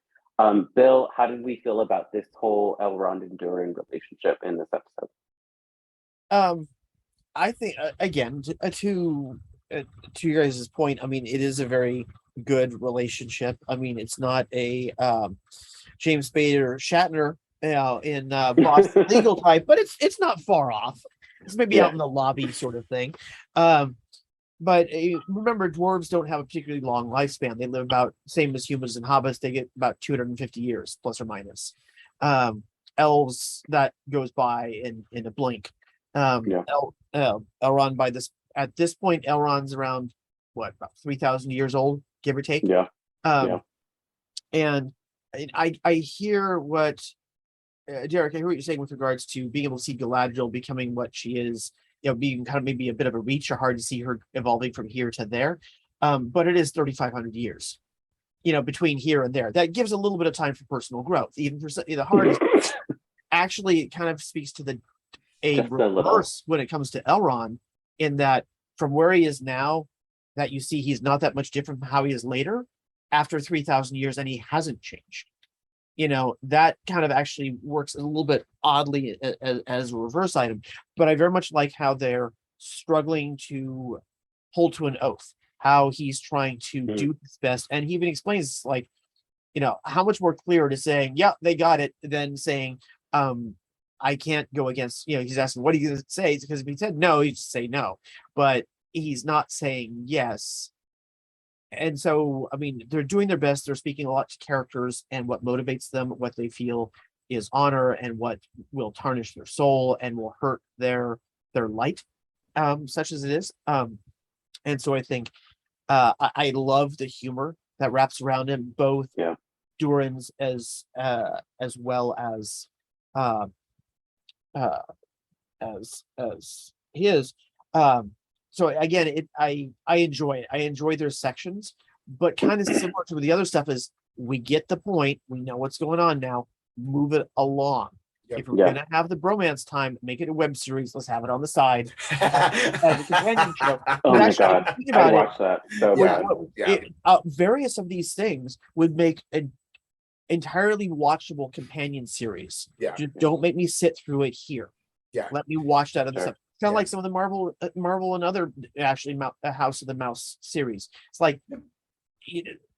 Bill, how did we feel about this whole Elrond and Durin relationship in this episode? I think again to your guys' point, I mean, it is a very good relationship. I mean, it's not a James Spader or Shatner in Boston Legal type, but it's not far off. It's maybe out in the lobby sort of thing. But remember, dwarves don't have a particularly long lifespan. They live about same as humans and hobbits. They get about 250 years, plus or minus. Elves, that goes by in a blink. Elrond, at this point, Elrond's around about 3,000 years old, give or take. And I hear what Derrick, I hear what you're saying with regards to being able to see Galadriel becoming what she is, being kind of maybe a bit of a reach, or hard to see her evolving from here to there. but it is 3,500 years, between here and there. That gives a little bit of time for personal growth. Even for the hardest, actually, it kind of speaks to a Just a little. reverse when it comes to Elrond, in that from where he is now, that you see he's not that much different from how he is later, after 3,000 years, and he hasn't changed. That kind of actually works a little bit oddly as a reverse item, but I very much like how they're struggling to hold to an oath, how he's trying to do his best. And he even explains, like, how much more clear to saying, yeah, they got it, than saying, I can't go against, he's asking, what are you going to say? Because if he said no, he'd just say no, but he's not saying yes. And so, I mean, they're doing their best. They're speaking a lot to characters and what motivates them, what they feel is honor, and what will tarnish their soul and will hurt their light, such as it is. And so I think I love the humor that wraps around him, both Durin's as well as his. So again, I enjoy it. I enjoy their sections, but kind of similar to the other stuff is, we get the point. We know what's going on now. Move it along. Yep. If we're gonna have the bromance time, make it a web series. Let's have it on the side as a companion show. Oh But my actually, god, think about I watched that so bad. various of these things would make an entirely watchable companion series. Yeah. Just don't make me sit through it here. Yeah. Let me watch that other Sure. stuff. Kind of like some of the Marvel and other actually House of the Mouse series. It's like,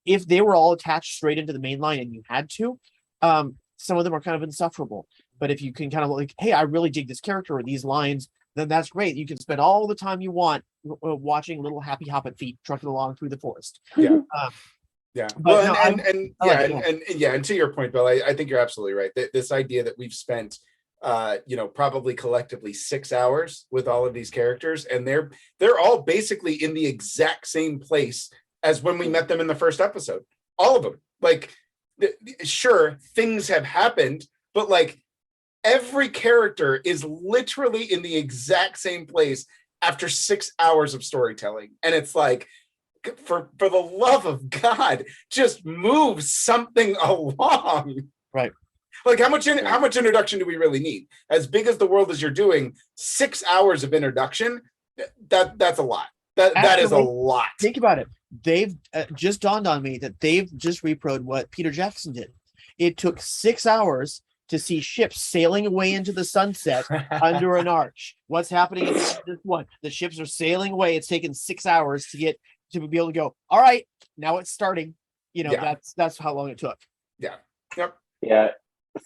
if they were all attached straight into the main line and you had to, some of them are kind of insufferable. But if you can kind of like, hey, I really dig this character or these lines, then that's great. You can spend all the time you want watching little happy hopping feet trucking along through the forest. Yeah. Yeah. Well, no, and to your point, Bill, I think you're absolutely right. This idea that we've spent probably collectively 6 hours with all of these characters, and they're all basically in the exact same place as when we met them in the first episode. All of them. Like, sure, things have happened, but like, every character is literally in the exact same place after 6 hours of storytelling. And it's like, for the love of God, just move something along. Right. Like, how much introduction do we really need? As big as the world as you're doing, 6 hours of introduction, that's a lot. That is a lot. Think about it. They've just dawned on me that they've just reproed what Peter Jackson did. It took 6 hours to see ships sailing away into the sunset under an arch. What's happening in this one? The ships are sailing away. It's taken 6 hours to be able to go, all right, now it's starting. That's how long it took. Yeah. Yep. Yeah.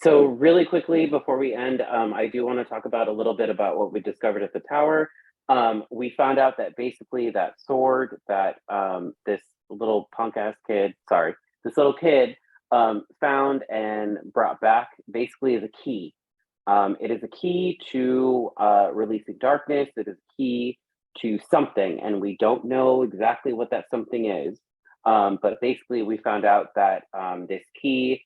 So really quickly before we end, I do want to talk about a little bit about what we discovered at the tower. We found out that basically that sword that this little kid found and brought back basically is a key. It is a key to releasing darkness. It is a key to something, and we don't know exactly what that something is. But basically, we found out that this key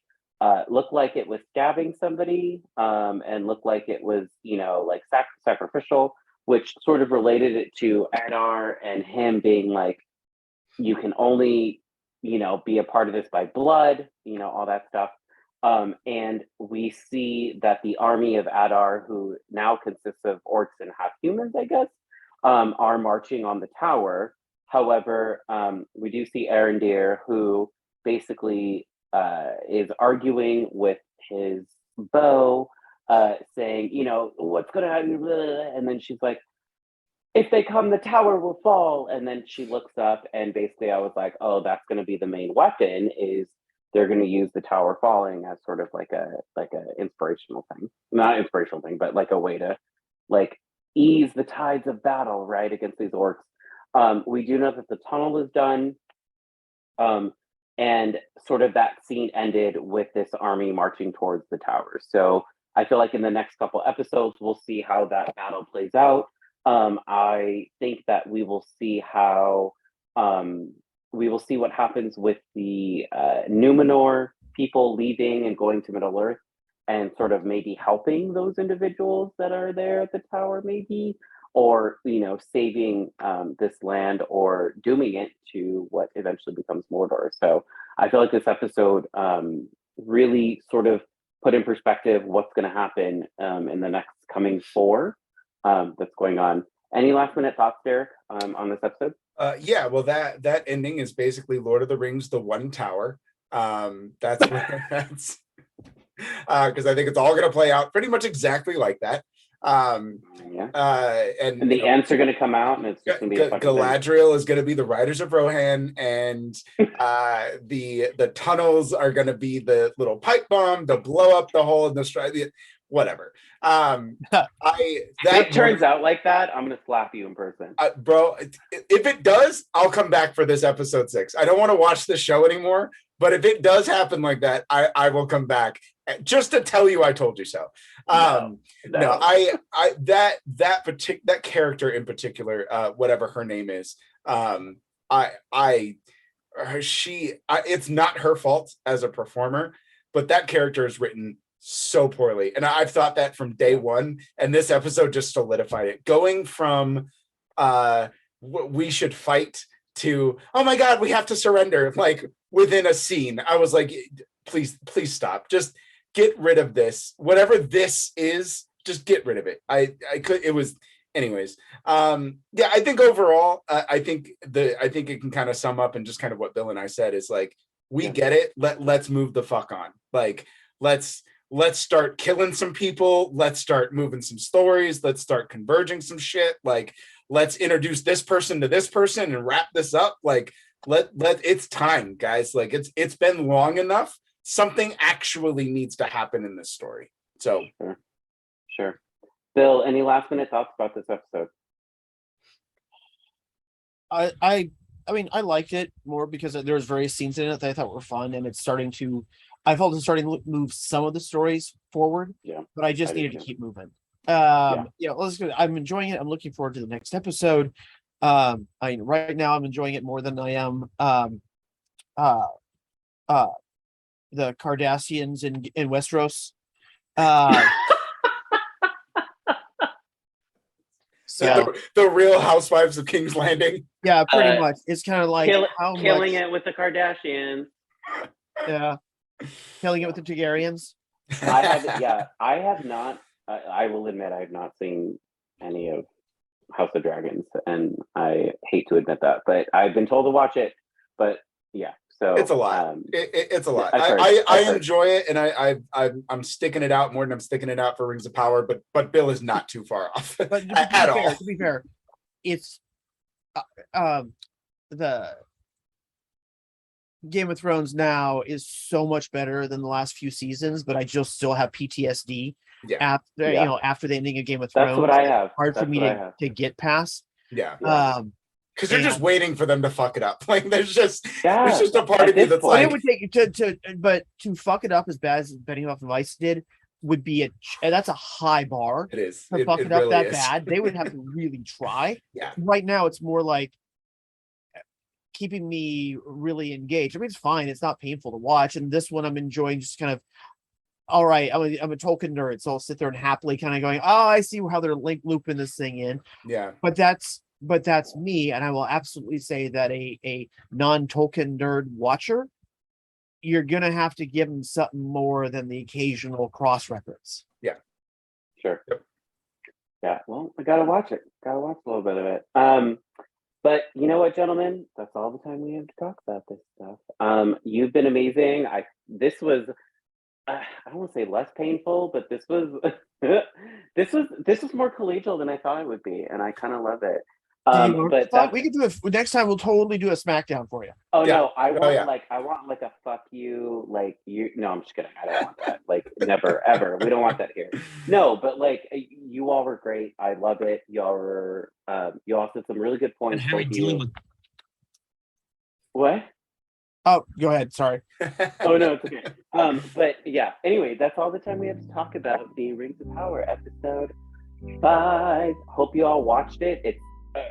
looked like it was stabbing somebody, and looked like it was, like sacrificial, which sort of related it to J.R.R. and him being like, you can only, be a part of this by blood, all that stuff. And we see that the army of J.R.R., who now consists of orcs and half humans, I guess, are marching on the tower. However, we do see Arendir, who basically is arguing with his bow, saying, what's going to happen? And then she's like, if they come, the tower will fall. And then she looks up, and basically I was like, oh, that's going to be the main weapon, is they're going to use the tower falling as sort of like a inspirational thing. Not inspirational thing, but like a way to like ease the tides of battle, right, against these orcs. We do know that the tunnel is done. And sort of that scene ended with this army marching towards the tower. So I feel like in the next couple episodes, we'll see how that battle plays out. I think that we will see what happens with the Numenor people leaving and going to Middle Earth, and sort of maybe helping those individuals that are there at the tower, maybe, or saving this land or dooming it to what eventually becomes Mordor. So I feel like this episode really sort of put in perspective what's going to happen in the next coming 4 that's going on. Any last minute thoughts, Derek, on this episode? Yeah, well, that ending is basically Lord of the Rings, the One Tower. That's where that's because I think it's all going to play out pretty much exactly like that. And the ants are going to come out, and it's just going to be a fucking Galadriel is going to be the Riders of Rohan, and the tunnels are going to be the little pipe bomb to blow up the hole in the stride. Whatever. It turns out like that, I'm gonna slap you in person, bro. If it does, I'll come back for this episode 6. I don't want to watch the show anymore, but if it does happen like that, I will come back just to tell you I told you so. No, that character in particular, whatever her name is, it's not her fault as a performer, but that character is written so poorly, and I've thought that from day one, and this episode just solidified it. Going from we should fight to, oh my god, we have to surrender, like within a scene. I was like, please stop, just get rid of this, whatever this is, just get rid of it. I could, it was anyways. Yeah, I think overall, I think it can kind of sum up and just kind of what Bill and I said is like, we get it, let's move the fuck on, like let's start killing some people. Let's start moving some stories. Let's start converging some shit. Like, let's introduce this person to this person and wrap this up. Like, it's time, guys. Like, it's been long enough. Something actually needs to happen in this story. So, sure. Bill, any last minute thoughts about this episode? I mean, I liked it more because there was various scenes in it that I thought were fun, and I felt it's starting to move some of the stories forward. Yeah, but I just needed to keep moving. I'm enjoying it. I'm looking forward to the next episode. Right now I'm enjoying it more than I am the Cardassians in Westeros. So the Real Housewives of King's Landing. Yeah, pretty much. It's kind of like killing it with the Kardashians. Yeah, killing it with the Targaryens. I have not. I will admit I have not seen any of House of Dragons, and I hate to admit that, but I've been told to watch it. But yeah, so it's a lot. It's a lot. I enjoy it, and I'm sticking it out more than I'm sticking it out for Rings of Power. But Bill is not too far off at all. To be fair, it's the Game of Thrones now is so much better than the last few seasons, but I just still have PTSD after the ending of Game of Thrones. That's what I have. Hard for me to get past. Yeah. Because you're just waiting for them to fuck it up. Like there's just a part of me that's like, it would take but to fuck it up as bad as Benioff and Weiss did would be that's a high bar. It is to fuck it up really that bad. They would have to really try. Yeah. Right now, it's more like keeping me really engaged. I mean, it's fine. It's not painful to watch. And this one, I'm enjoying just kind of. All right, I'm a Tolkien nerd, so I'll sit there and happily kind of going, oh, I see how they're looping this thing in. Yeah. But that's me, and I will absolutely say that a non-Tolkien nerd watcher, you're gonna have to give them something more than the occasional cross-reference. Yeah. Sure. Yep. Yeah, well, I gotta watch it. Gotta watch a little bit of it. But you know what, gentlemen? That's all the time we have to talk about this stuff. You've been amazing. This was I don't want to say less painful, but this was this was more collegial than I thought it would be, and I kind of love it. But we could do it next time. We'll totally do a SmackDown for you. Oh yeah. No, I want like a fuck you, like you. No, I'm just kidding. I don't want that. Like never ever. We don't want that here. No, but like you all were great. I love it. Y'all were. You all said some really good points. What? Oh, go ahead. Sorry. Oh no, it's okay. But yeah. Anyway, that's all the time we have to talk about the Rings of Power episode 5. Hope you all watched it. It's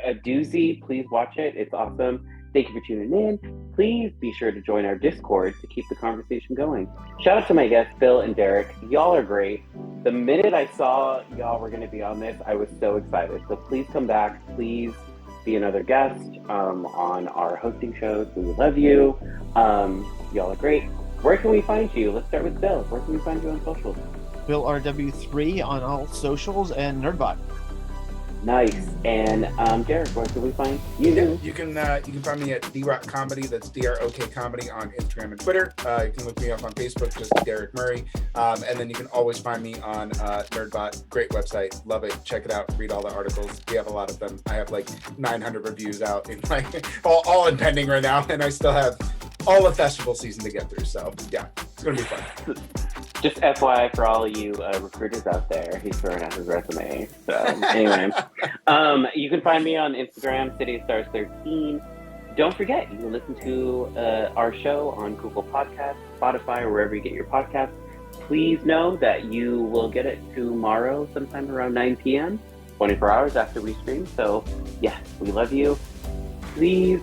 a doozy. Please watch it. It's awesome. Thank you for tuning in. Please be sure to join our Discord to keep the conversation going. Shout out to my guests, Bill and Derrick. Y'all are great. The minute I saw y'all were going to be on this, I was so excited. So please come back. Please be another guest on our hosting shows. We love you. Y'all are great. Where can we find you? Let's start with Bill. Where can we find you on socials? Bill RW3 on all socials and Nerdbot. Nice. And Derrick, where can we find you? Yeah, you can find me at D-Rock Comedy. That's DROK Comedy on Instagram and Twitter. You can look me up on Facebook, just Derrick Murray. And then you can always find me on Nerdbot. Great website. Love it. Check it out. Read all the articles. We have a lot of them. I have like 900 reviews out in like all in pending right now, and I still have all of festival season to get through. So yeah, it's gonna be fun. Just FYI for all of you recruiters out there, he's throwing out his resume. So anyway, you can find me on Instagram, City of Stars 13. Don't forget, you can listen to our show on Google Podcasts, Spotify, or wherever you get your podcasts. Please know that you will get it tomorrow sometime around 9 p.m., 24 hours after we stream. So yes, we love you. Please,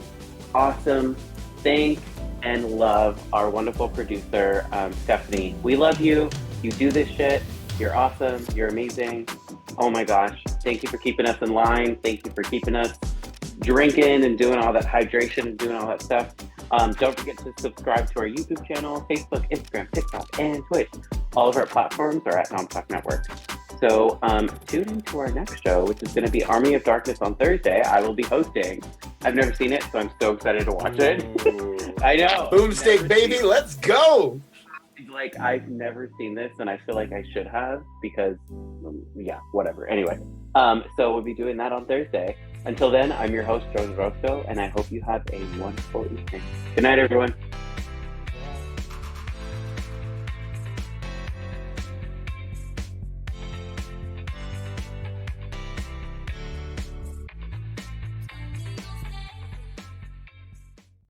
awesome, thank and love our wonderful producer, Stephanie. We love you. You do this shit. You're awesome. You're amazing. Oh my gosh. Thank you for keeping us in line. Thank you for keeping us drinking and doing all that hydration and doing all that stuff. Don't forget to subscribe to our YouTube channel, Facebook, Instagram, TikTok, and Twitch. All of our platforms are at NomTalk Network. So tune into our next show, which is going to be Army of Darkness on Thursday. I will be hosting. I've never seen it, so I'm so excited to watch it. I know. Boomstick, baby, let's go. Like, I've never seen this, and I feel like I should have because, yeah, whatever. Anyway, so we'll be doing that on Thursday. Until then, I'm your host, Jordyn Orozco, and I hope you have a wonderful evening. Good night, everyone.